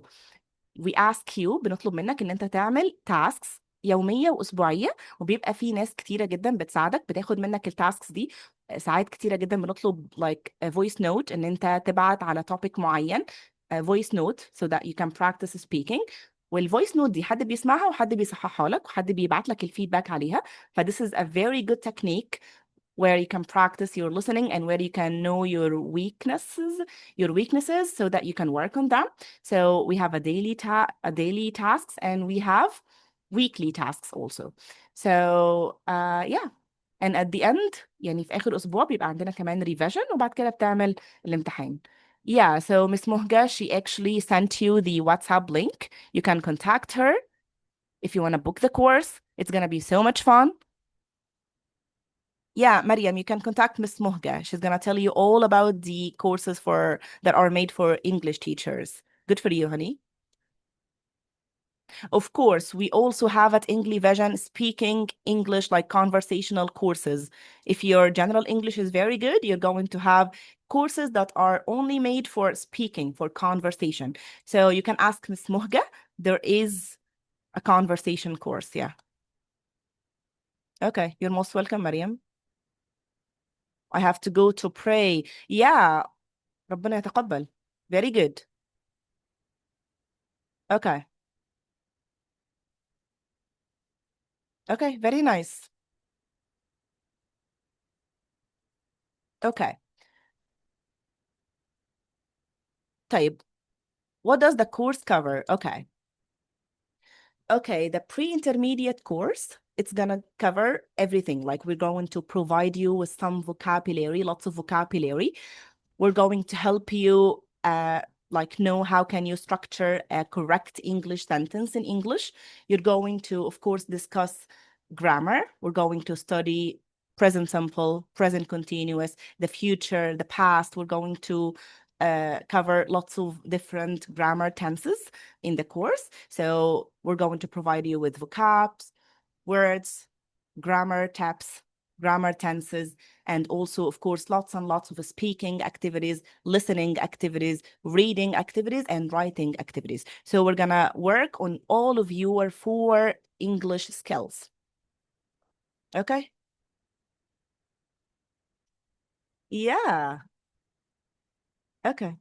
We ask you, بنطلب منك ان انت تعمل tasks يومية وأسبوعية, وبيبقى في ناس كتيرة جدا بتساعدك بتاخد منك التاسكس دي. ساعات كتيرة جدا بنطلب like a voice note ان انت تبعت على topic معين, a voice note so that you can practice speaking. والvoice note دي حد بيسمعها وحد بيصححها لك وحد بيبعت لك الفيدباك عليها. this is a very good technique where you can practice your listening and where you can know your weaknesses so that you can work on them. So we have a daily tasks and we have weekly tasks also. So yeah. And at the end, يعني في آخر أسبوع بيبقى عندنا كمان revision وبعد كده بتعمل الامتحان. Yeah, so Miss Muhga, she actually sent you the WhatsApp link. You can contact her if you want to book the course. It's going to be so much fun. Yeah, Mariam, you can contact Miss Muhga. She's going to tell you all about the courses that are made for English teachers. Good for you, honey. Of course, we also have at Engli-Vision speaking English, like conversational courses. If your general English is very good, you're going to have courses that are only made for speaking, for conversation. So you can ask Miss Muhga. There is a conversation course, yeah. Okay, you're most welcome, Mariam. I have to go to pray. Yeah, ربنا يتقبل. Very good. Okay. Okay, very nice. Okay. طيب, what does the course cover? Okay, the pre-intermediate course, it's gonna cover everything. Like we're going to provide you with some vocabulary, lots of vocabulary. We're going to help you like know how can you structure a correct English sentence in English. You're going to, of course, discuss grammar. We're going to study present simple, present continuous, the future, the past. We're going to cover lots of different grammar tenses in the course. So we're going to provide you with vocabs, words, grammar tips, grammar tenses, and also, of course, lots and lots of speaking activities, listening activities, reading activities, and writing activities. So we're gonna work on all of your 4 English skills. Okay? Yeah. Okay.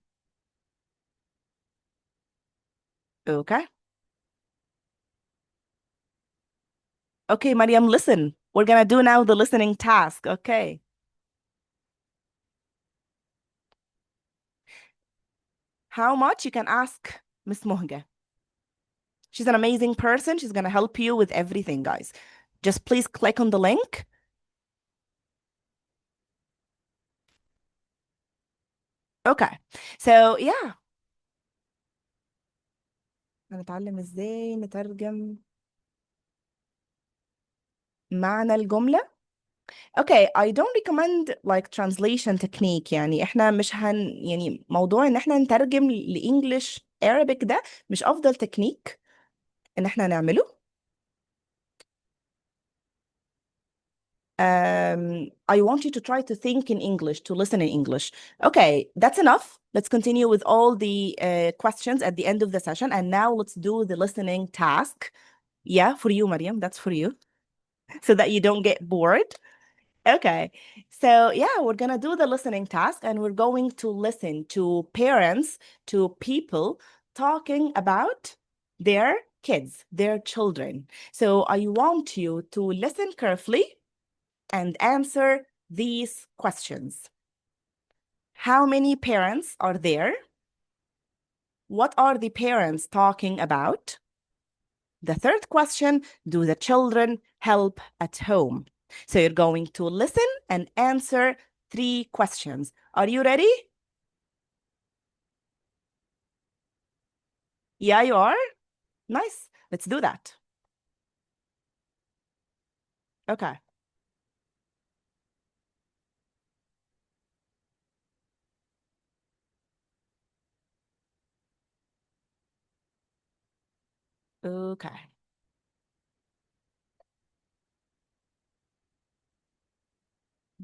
Okay. Okay, Mariam, listen. We're gonna do now the listening task, okay? How much you can ask Miss Mohga. She's an amazing person. She's gonna help you with everything, guys. Just please click on the link. Okay. So yeah. هنتعلم ازاي نترجم معنى الجملة. Okay, I don't recommend like translation technique. يعني احنا مش يعني موضوع ان احنا نترجم لإنجليش Arabic ده مش أفضل تكنيك ان احنا نعمله. I want you to try to think in English, to listen in English. Okay, that's enough. Let's continue with all the questions at the end of the session. And now let's do the listening task. Yeah, for you, Mariam, that's for you. So that you don't get bored. Okay, so yeah, we're gonna do the listening task and we're going to listen to parents, to people talking about their kids, their children. So I want you to listen carefully and answer these questions. How many parents are there? What are the parents talking about? The third question, do the children help at home? So you're going to listen and answer 3 questions. Are you ready? Yeah, you are? Nice. Let's do that. Okay. Okay.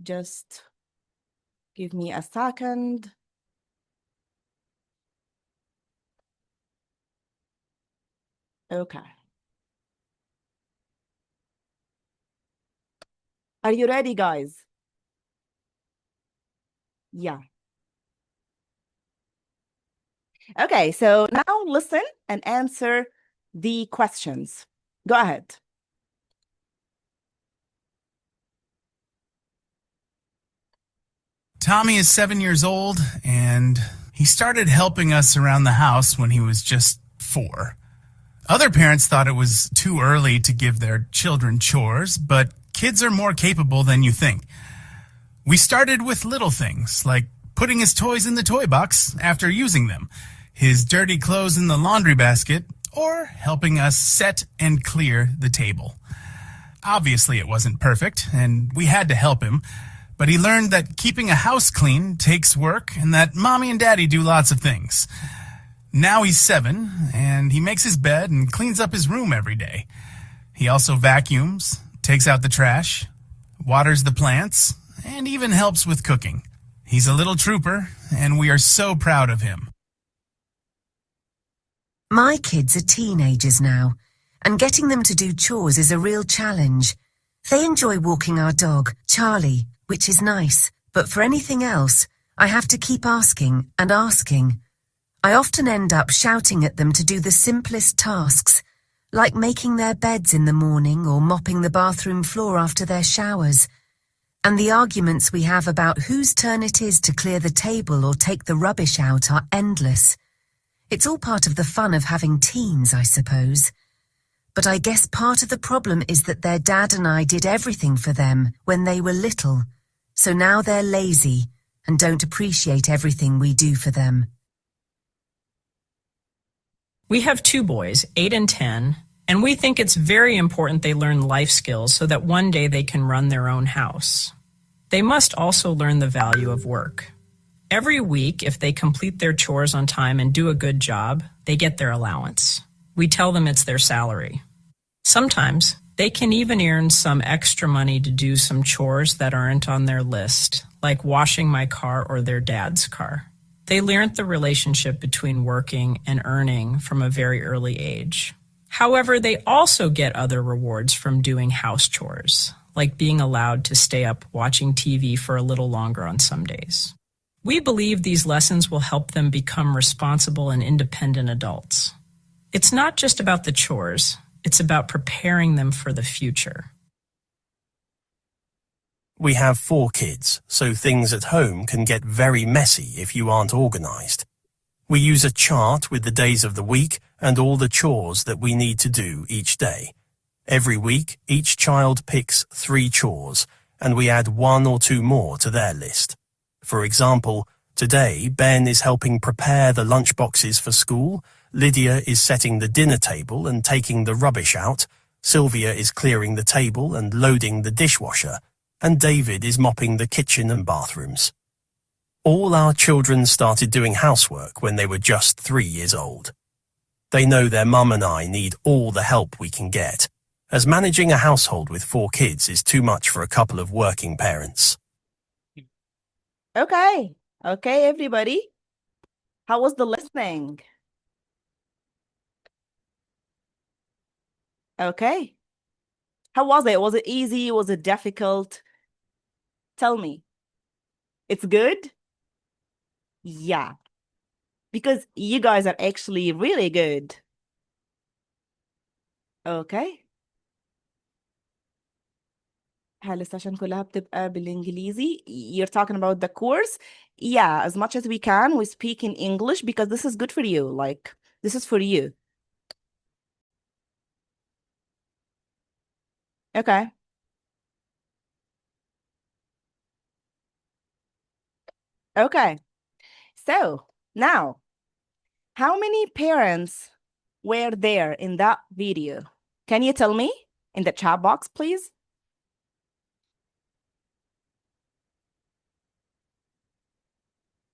Just give me a second. Okay. Are you ready, guys? Yeah. Okay, so now listen and answer the questions. Go ahead. Tommy is 7 years old, and he started helping us around the house when he was just 4. Other parents thought it was too early to give their children chores, but kids are more capable than you think. We started with little things, like putting his toys in the toy box after using them, his dirty clothes in the laundry basket, or helping us set and clear the table. Obviously, it wasn't perfect, and we had to help him, but he learned that keeping a house clean takes work and that mommy and daddy do lots of things. Now he's 7, and he makes his bed and cleans up his room every day. He also vacuums, takes out the trash, waters the plants, and even helps with cooking. He's a little trooper, and we are so proud of him. My kids are teenagers now, and getting them to do chores is a real challenge. They enjoy walking our dog, Charlie, which is nice, but for anything else, I have to keep asking and asking. I often end up shouting at them to do the simplest tasks. like making their beds in the morning or mopping the bathroom floor after their showers. And the arguments we have about whose turn it is to clear the table or take the rubbish out are endless. It's all part of the fun of having teens, I suppose. But I guess part of the problem is that their dad and I did everything for them when they were little, so now they're lazy and don't appreciate everything we do for them. We have 2 boys, 8 and 10, and we think it's very important they learn life skills so that one day they can run their own house. They must also learn the value of work. Every week, if they complete their chores on time and do a good job, they get their allowance. We tell them it's their salary. Sometimes, they can even earn some extra money to do some chores that aren't on their list, like washing my car or their dad's car. They learned the relationship between working and earning from a very early age. However, they also get other rewards from doing house chores, like being allowed to stay up watching TV for a little longer on some days. We believe these lessons will help them become responsible and independent adults. It's not just about the chores, it's about preparing them for the future. We have 4 kids, so things at home can get very messy if you aren't organized. We use a chart with the days of the week and all the chores that we need to do each day. Every week, each child picks 3 chores, and we add 1 or 2 more to their list. For example, today Ben is helping prepare the lunchboxes for school, Lydia is setting the dinner table and taking the rubbish out, Sylvia is clearing the table and loading the dishwasher, and David is mopping the kitchen and bathrooms. All our children started doing housework when they were just 3 years old. They know their mum and I need all the help we can get, as managing a household with 4 kids is too much for a couple of working parents. Okay, everybody. How was the listening? Okay. How was it? Was it easy? Was it difficult? Tell me. It's good? Yeah. Because you guys are actually really good. Okay. هل السيشن كلها بتبقى بالإنجليزي؟ You're talking about the course? Yeah, as much as we can, we speak in English because this is good for you. Like, this is for you. Okay. Okay. So, now, how many parents were there in that video? Can you tell me in the chat box, please?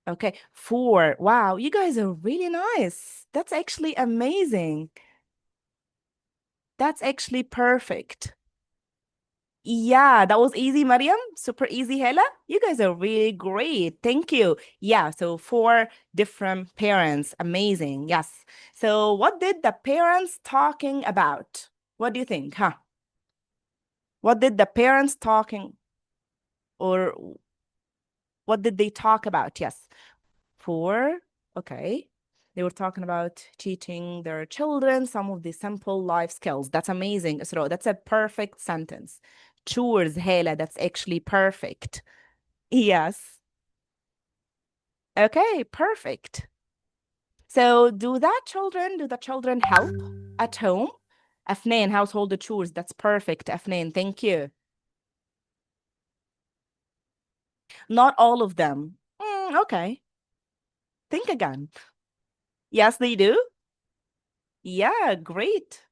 Okay, 4. Wow, you guys are really nice. That's actually amazing. That's actually perfect. Yeah, that was easy, Mariam. Super easy, Hela. You guys are really great. Thank you. Yeah, so 4 different parents. Amazing. Yes. So what did the parents talking about? What do you think, huh? What did the parents talking, or what did they talk about? Yes. 4. Okay. They were talking about teaching their children some of the simple life skills. That's amazing, Isra. That's a perfect sentence. Chores, Hela, that's actually perfect. Yes. Okay, perfect. So do the children help at home? Afnain, household chores, that's perfect. Afnain, thank you. Not all of them. Okay. Think again. Yes, they do. Yeah, great.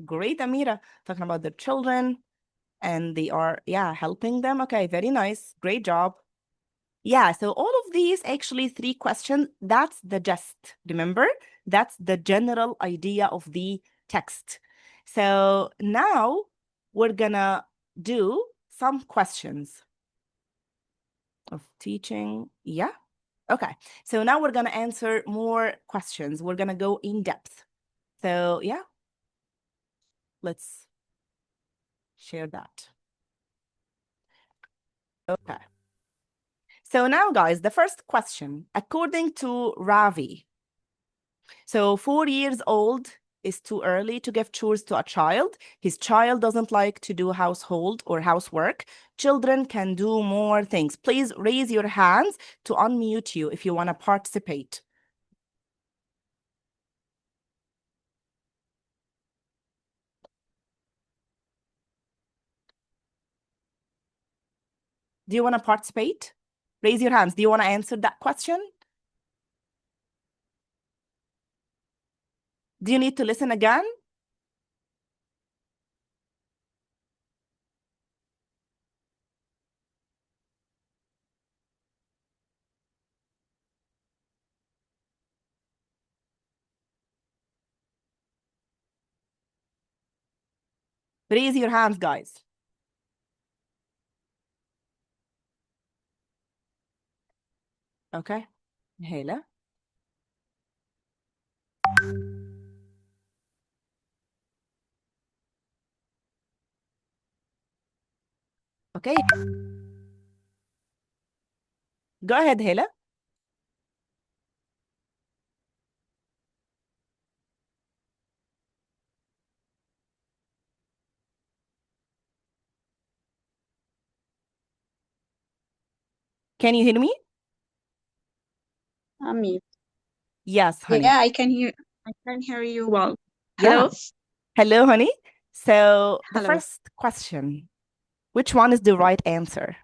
Great, Amira. Talking about their children, and they are, helping them. Okay, very nice. Great job. Yeah, so all of these, actually 3 questions, that's the gist. Remember? That's the general idea of the text. So now we're gonna do some questions of teaching. Yeah. Okay, so now we're gonna answer more questions. We're gonna go in depth. So yeah, let's share that. Okay. So now, guys, the first question, according to Ravi. So 4 years old is too early to give chores to a child. His child doesn't like to do household or housework. Children can do more things. Please raise your hands to unmute you if you want to participate. Do you want to participate? Raise your hands. Do you want to answer that question? Do you need to listen again? Raise your hands, guys. Okay. Hela. Okay. Go ahead, Hela. Can you hear me? I'm mute. Yes, honey. Yeah, I can hear you well. Yeah. Hello? Hello, honey. So the Hello. first question, which one is the right answer?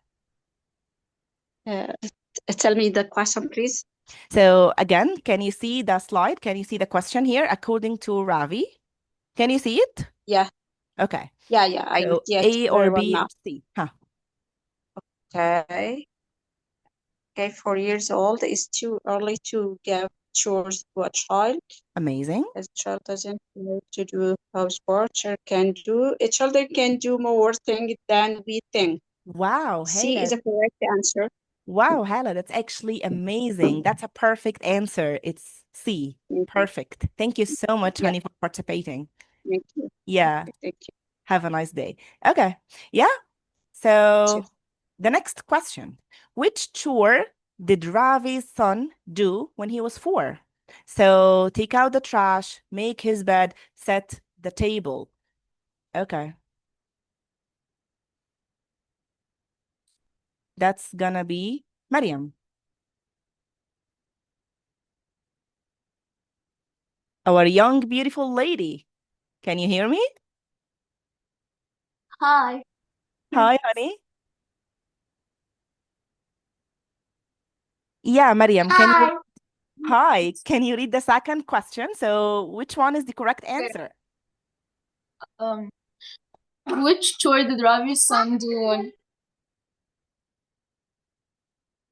Tell me the question, please. So again, can you see the slide? Can you see the question here according to Ravi? Can you see it? Yeah. Okay. Yeah, I So see it A very or well B or now. C? Huh. Okay. Okay, 4 years old. It's too early to give chores to a child. Amazing. As a child doesn't know to do housework, children can do more things than we think. Wow, C Hela. is a correct answer. Wow, Hala, that's actually amazing. That's a perfect answer. It's C. Perfect. Thank you so much, Yeah. honey, for participating. Thank you. Yeah. Thank you. Have a nice day. Okay. Yeah. So the next question. Which chore did Ravi's son do when he was 4? So take out the trash, make his bed, set the table. Okay. That's gonna be Mariam. Our young, beautiful lady. Can you hear me? Hi. Hi, honey. Yeah, Mariam, Hi. can you read the second question? So which one is the correct answer? Um, which chore did Ravi's son do when...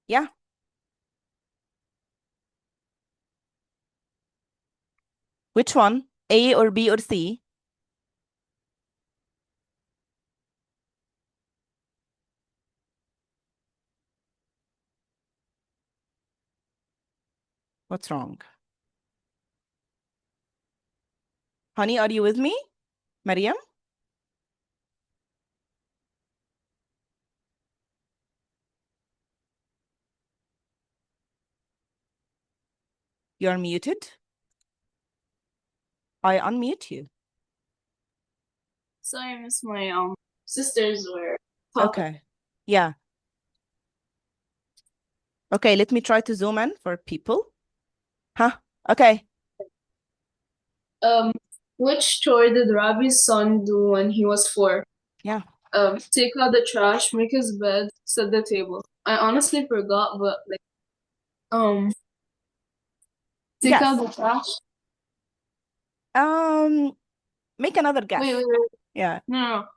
Yeah. Which one? A or B or C? What's wrong? Honey, are you with me? Mariam? You're muted. I unmute you. Sorry, miss, my sisters were talking. Okay. Yeah. Okay, let me try to zoom in for people. Huh? Okay. Which chore did Ravi's son do when he was 4? Yeah. Take out the trash, make his bed, set the table. I honestly forgot, but take Yes. out the trash. Make another guess. Wait. Yeah. No.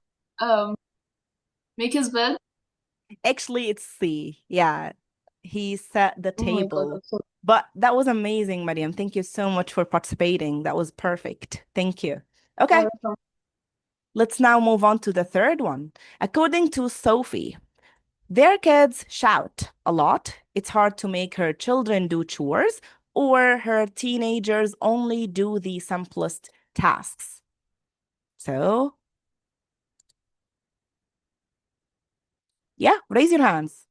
Make his bed. Actually, it's C. Yeah. He set the Oh my God, table. that's so... But that was amazing, Mariam. Thank you so much for participating. That was perfect. Thank you. Okay. Let's now move on to the third one. According to Sophie, their kids shout a lot. It's hard to make her children do chores, or her teenagers only do the simplest tasks. So, yeah, raise your hands.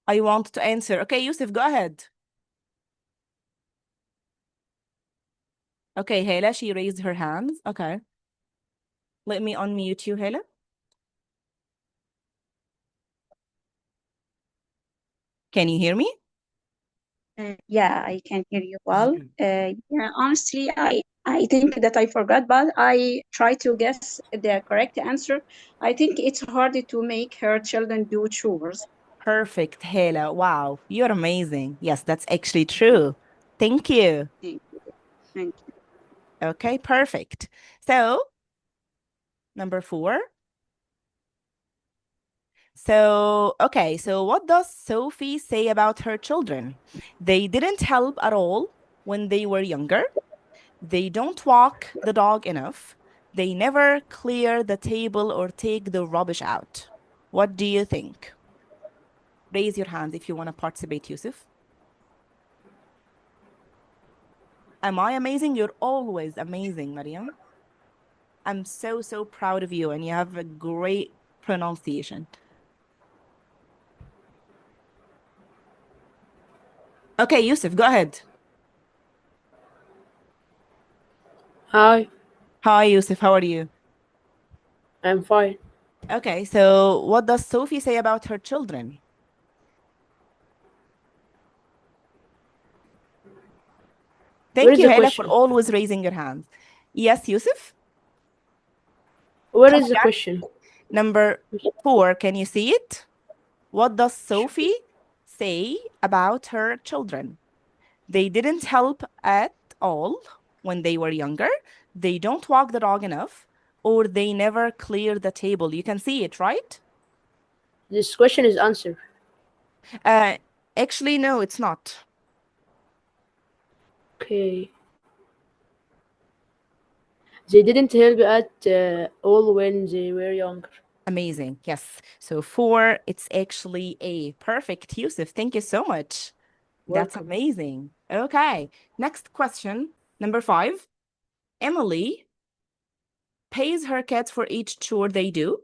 I want to answer. Okay, Yusuf, go ahead. Okay, Hala, she raised her hands. Okay. Let me unmute you, Hala. Can you hear me? Yeah, I can hear you well. Yeah, honestly, I think that I forgot, but I try to guess the correct answer. I think it's hard to make her children do chores. Perfect, Hala. Wow, you're amazing. Yes, that's actually true. Thank you. Thank you. Thank you. Okay, perfect. So, number 4. So what does Sophie say about her children? They didn't help at all when they were younger. They don't walk the dog enough. They never clear the table or take the rubbish out. What do you think? Raise your hands if you want to participate, Yusuf. Am I amazing? You're always amazing, Mariam. I'm so, so proud of you, and you have a great pronunciation. Okay, Yusuf, go ahead. Hi, Hi, Yusuf. How are you? I'm fine. Okay, so what does Sophie say about her children? Where Thank is you, the Hala, for question? always raising your hands. Yes, Yusuf? Where Come is the again. question? Number 4, can you see it? What does Sophie say about her children? They didn't help at all when they were younger. They don't walk the dog enough, or they never clear the table. You can see it, right? This question is answered. Uh, Actually, no, it's not. Okay. They didn't help at all when they were younger. Amazing. Yes. So 4, it's actually A. Perfect, Yusuf. Thank you so much. That's Welcome. amazing. Okay. Next question, number 5. Emily pays her kids for each chore they do,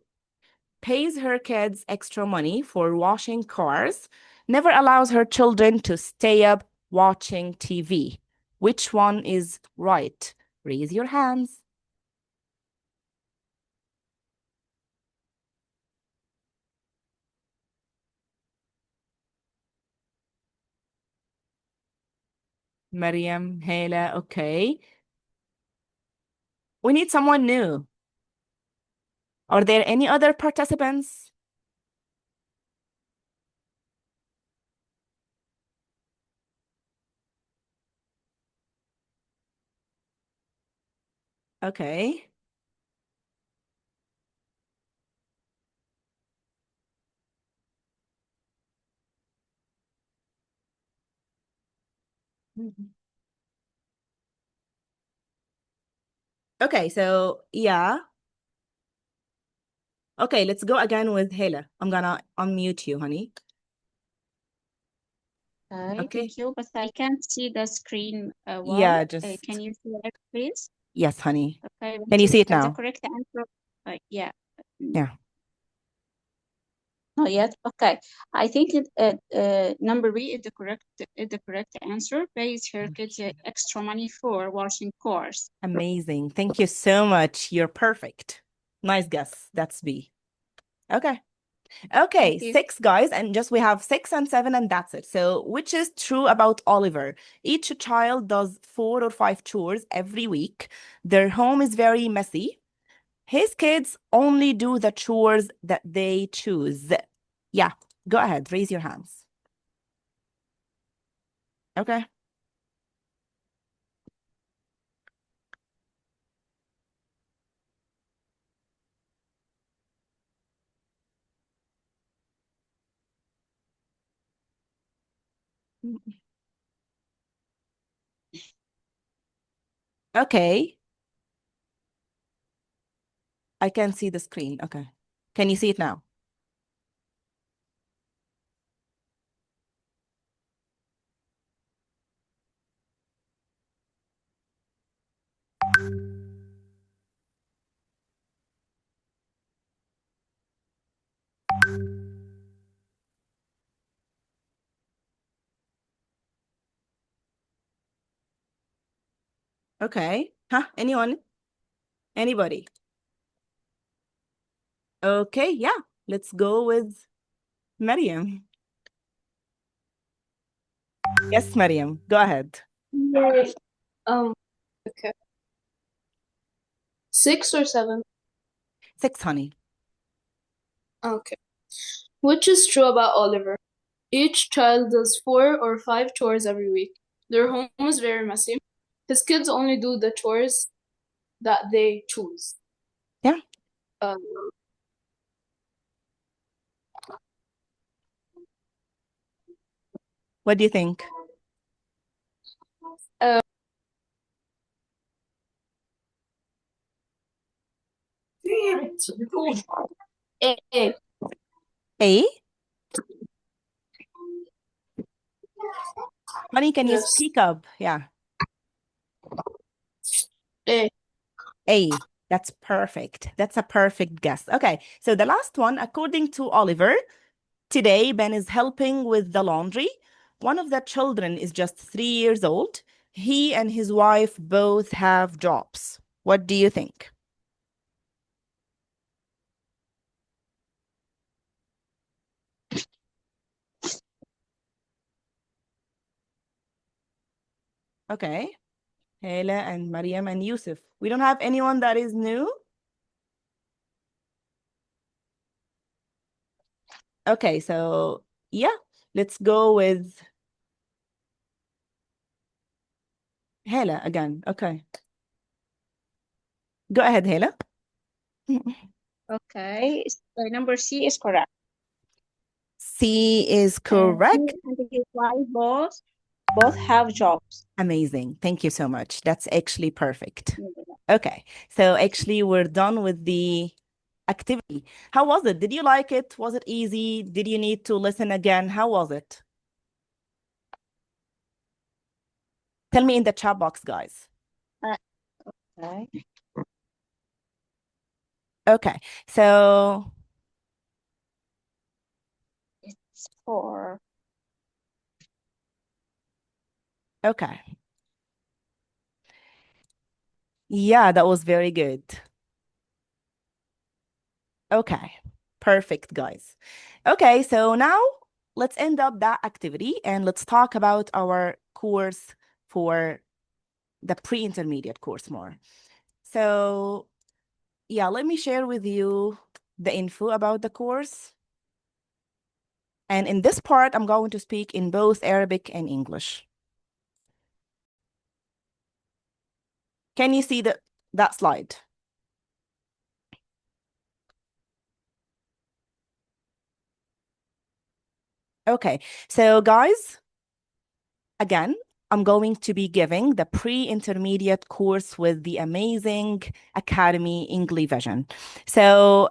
pays her kids extra money for washing cars, never allows her children to stay up watching TV. Which one is right? Raise your hands. Mariam, Hala, okay. We need someone new. Are there any other participants? Okay. Okay, so yeah. Okay, let's go again with Hala. I'm gonna unmute you, honey. Okay. Thank you, but I can't see the screen Yeah, well. just Can you share it, please? yes, honey. Okay, Can you see it the now? correct answer, yeah. Yeah. Not yet. Okay. I think number B is the correct answer. Pays her kids extra money for washing cars. Amazing. Thank you so much. You're perfect. Nice guess. That's B. Okay. Okay, Thank you. 6 guys, and just we have 6 and 7, and that's it. So, which is true about Oliver? Each child does 4 or 5 chores every week. Their home is very messy. His kids only do the chores that they choose. Yeah, go ahead, raise your hands. Okay. Okay. I can see the screen. Okay. Can you see it now? Okay. Huh? Anyone? Anybody? Okay, yeah. Let's go with Mariam. Yes, Mariam, go ahead. Yes. Okay. 6 or 7? 6, honey. Okay. Which is true about Oliver? Each child does 4 or 5 chores every week. Their home is very messy. His kids only do the chores that they choose. Yeah. Um, What do you think? uh, A. A? Honey, can you Yes. speak up? Yeah. A. A. That's perfect. That's a perfect guess. Okay, so the last one, according to Oliver, today Ben is helping with the laundry. One of the children is just 3 years old. He and his wife both have jobs. What do you think? Okay. Hela and Mariam and Yusuf. We don't have anyone that is new? Okay, so yeah, let's go with Hela again. Okay. Go ahead, Hela. Okay, number C is correct. C is He correct. and his wife both have jobs. Amazing. Thank you so much. That's actually perfect. Okay, so actually we're done with the activity. How was it? Did you like it? Was it easy? Did you need to listen again? How was it? Tell me in the chat box, guys. Okay. Okay, so It's 4. okay. Yeah, that was very good. Okay, perfect, guys. Okay, so now let's end up that activity and let's talk about our course for the pre-intermediate course more. So yeah, let me share with you the info about the course. And in this part, I'm going to speak in both Arabic and English. Can you see that slide? Okay, so guys, again, I'm going to be giving the pre-intermediate course with the amazing Academy Engli-Vision. So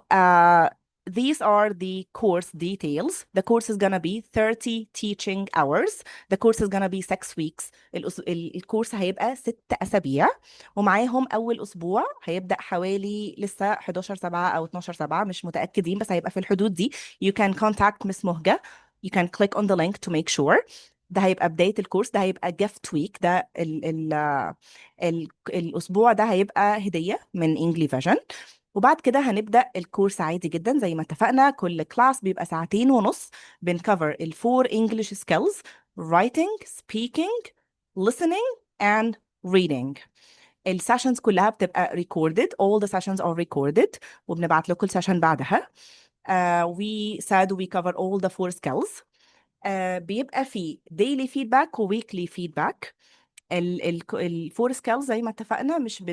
these are the course details. The course is going to be 30 teaching hours. The course is going to be 6 weeks. الكورس هيبقى 6 أسابيع ومعاهم أول أسبوع هيبدأ حوالي لسه 11/7 أو 12/7 مش متأكدين بس هيبقى في الحدود دي. You can contact Miss مهجة. You can click on the link to make sure. ده هيبقى بداية الكورس. ده هيبقى gift week. ده الأسبوع ده هيبقى هدية من Engli-Vision. وبعد كده هنبدأ الكورس عادي جدا زي ما اتفقنا. كل كلاس بيبقى 2.5 ساعة. بنكفر الفور English skills: writing, speaking, listening, and reading. السيشنز كلها بتبقى recorded. All the sessions are recorded. وبنبعت لكم السيشن بعدها. We said we cover all the 4 skills. بيبقى فيه daily feedback و weekly feedback. الفور سكيلز زي ما اتفقنا مش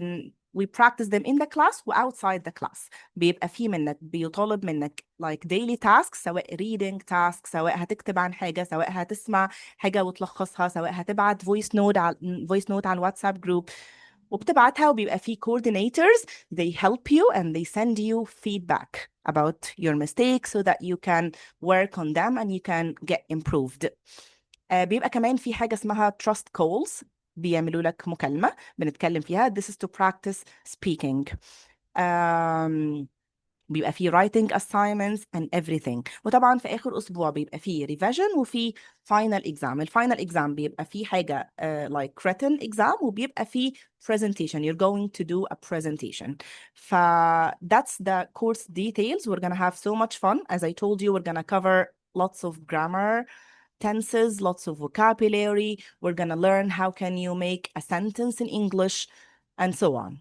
we practice them in the class و outside the class. بيبقى فيه منك بيطالب منك like daily tasks، سواء reading task، سواء هتكتب عن حاجة، سواء هتسمع حاجة وتلخصها، سواء هتبعت voice note على الواتساب جروب وبتبعتها. وبيبقى فيه coordinators. They help you and they send you feedback about your mistakes so that you can work on them and you can get improved. بيبقى كمان في حاجة اسمها trust calls. بيعملوا لك مكالمة بنتكلم فيها. This is to practice speaking. بيبقى فيه writing assignments and everything. وطبعا في آخر أسبوع بيبقى فيه revision وفيه final exam. الفاينل exam بيبقى فيه حاجة like written exam وبيبقى فيه presentation. You're going to do a presentation. That's the course details. We're gonna have so much fun. As I told you, we're gonna cover lots of grammar, tenses, lots of vocabulary. We're gonna learn how can you make a sentence in English and so on.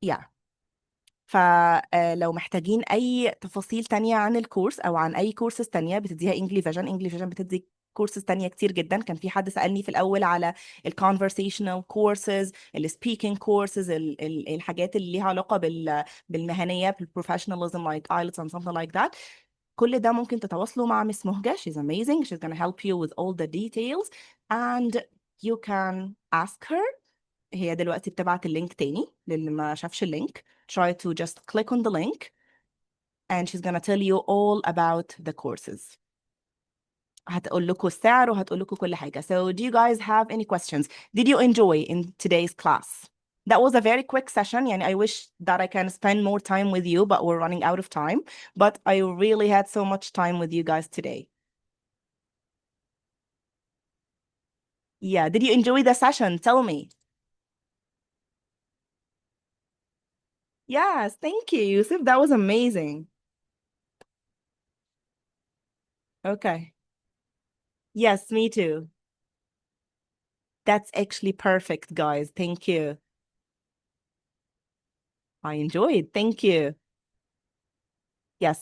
Yeah. فلو محتاجين أي تفاصيل تانية عن الكورس أو عن أي كورسز تانية بتديها Engli-Vision بتدي كورسز تانية كتير جدا. كان في حد سألني في الأول على ال conversational courses, ال speaking courses, الحاجات اللي ليها علاقة بالمهنية professionalism like IELTS and something like that. كل ده ممكن تتواصلوا مع Miss مهجة. She's amazing. She's gonna help you with all the details and you can ask her. هي دلوقتي بتبعت اللينك تاني للي ما شافش اللينك. Try to just click on the link and she's gonna tell you all about the courses. هتقول لكم السعر وهتقول لكم كل حاجة. So do you guys have any questions? Did you enjoy in today's class? That was a very quick session. يعني I wish that I can spend more time with you, but we're running out of time. But I really had so much time with you guys today. Yeah, did you enjoy the session? Tell me. Yes, thank you, Yusuf. That was amazing. Okay. Yes, me too. That's actually perfect, guys. Thank you. I enjoyed. Thank you. Yes.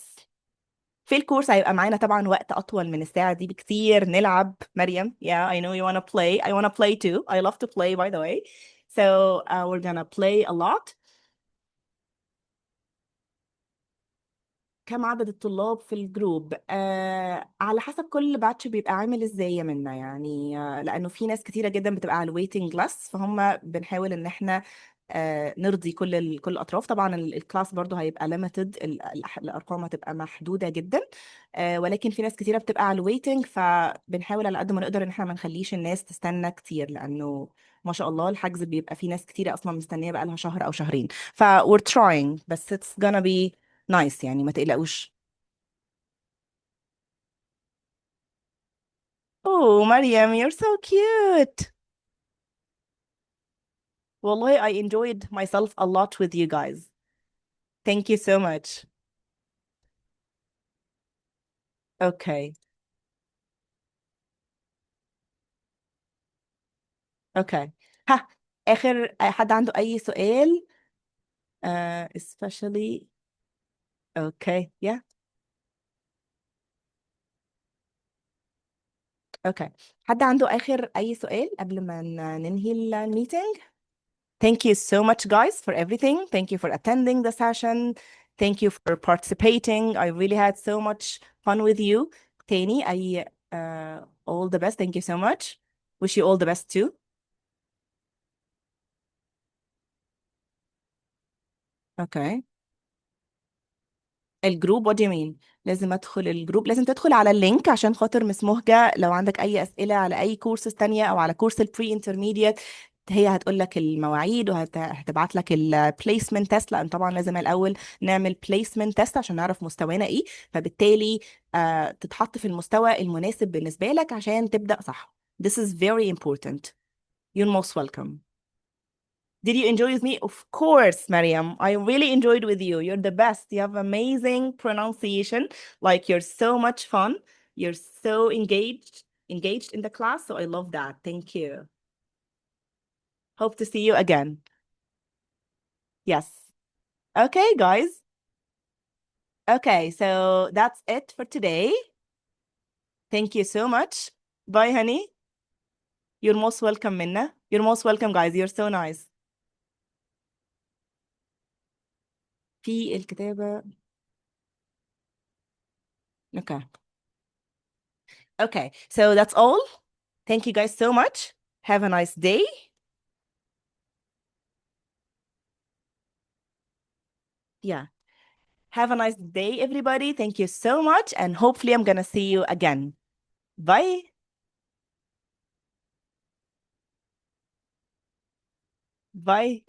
في الكورس هيبقى معانا طبعا وقت أطول من الساعة دي بكتير نلعب. مريم, yeah, I know you want to play. I want to play too. I love to play, by the way. So we're gonna play a lot. كم عدد الطلاب في الجروب؟ على حسب كل باتش بيبقى عامل ازاي يا منا. يعني لانه في ناس كتيره جدا بتبقى على الويتنج ليست فهم بنحاول ان احنا نرضي كل الاطراف. طبعا الكلاس برضو هيبقى ليميتد، الارقام هتبقى محدوده جدا. ولكن في ناس كتيره بتبقى على الويتنج فبنحاول على قد ما نقدر ان احنا ما نخليش الناس تستنى كتير، لانه ما شاء الله الحجز بيبقى في ناس كتيره اصلا مستنيه بقى لها شهر او شهرين. ف we're trying بس it's gonna be nice. يعني ما تقلقوش. Oh, Mariam, you're so cute. والله I enjoyed myself a lot with you guys. Thank you so much. Okay. Okay. ها آخر حد عنده أي سؤال؟ Especially. Okay. Yeah. Okay. حد عنده آخر أي سؤال قبل ما ننهي الميتنج؟ Thank you so much, guys, for everything. Thank you for attending the session. Thank you for participating. I really had so much fun with you. Tani, all the best. Thank you so much. Wish you all the best too. Okay. الجروب what do you mean؟ لازم ادخل الجروب، لازم تدخل على اللينك عشان خاطر مس مهجة لو عندك اي اسئله على اي كورسز تانية او على كورس البري انترميديت هي هتقول لك المواعيد وهتبعت لك البليسمنت تيست، لان طبعا لازم الاول نعمل بليسمنت تيست عشان نعرف مستوانا ايه، فبالتالي تتحط في المستوى المناسب بالنسبه لك عشان تبدا صح. This is very important. You're most welcome. Did you enjoy with me? Of course, Mariam. I really enjoyed with you. You're the best. You have amazing pronunciation. Like you're so much fun. You're so engaged in the class. So I love that. Thank you. Hope to see you again. Yes. Okay, guys. Okay, so that's it for today. Thank you so much. Bye, honey. You're most welcome, Minna. You're most welcome, guys. You're so nice. في الكتابة. Okay. Okay, so that's all. Thank you guys so much. Have a nice day. Yeah. Have a nice day, everybody. Thank you so much. And hopefully I'm going to see you again. Bye. Bye.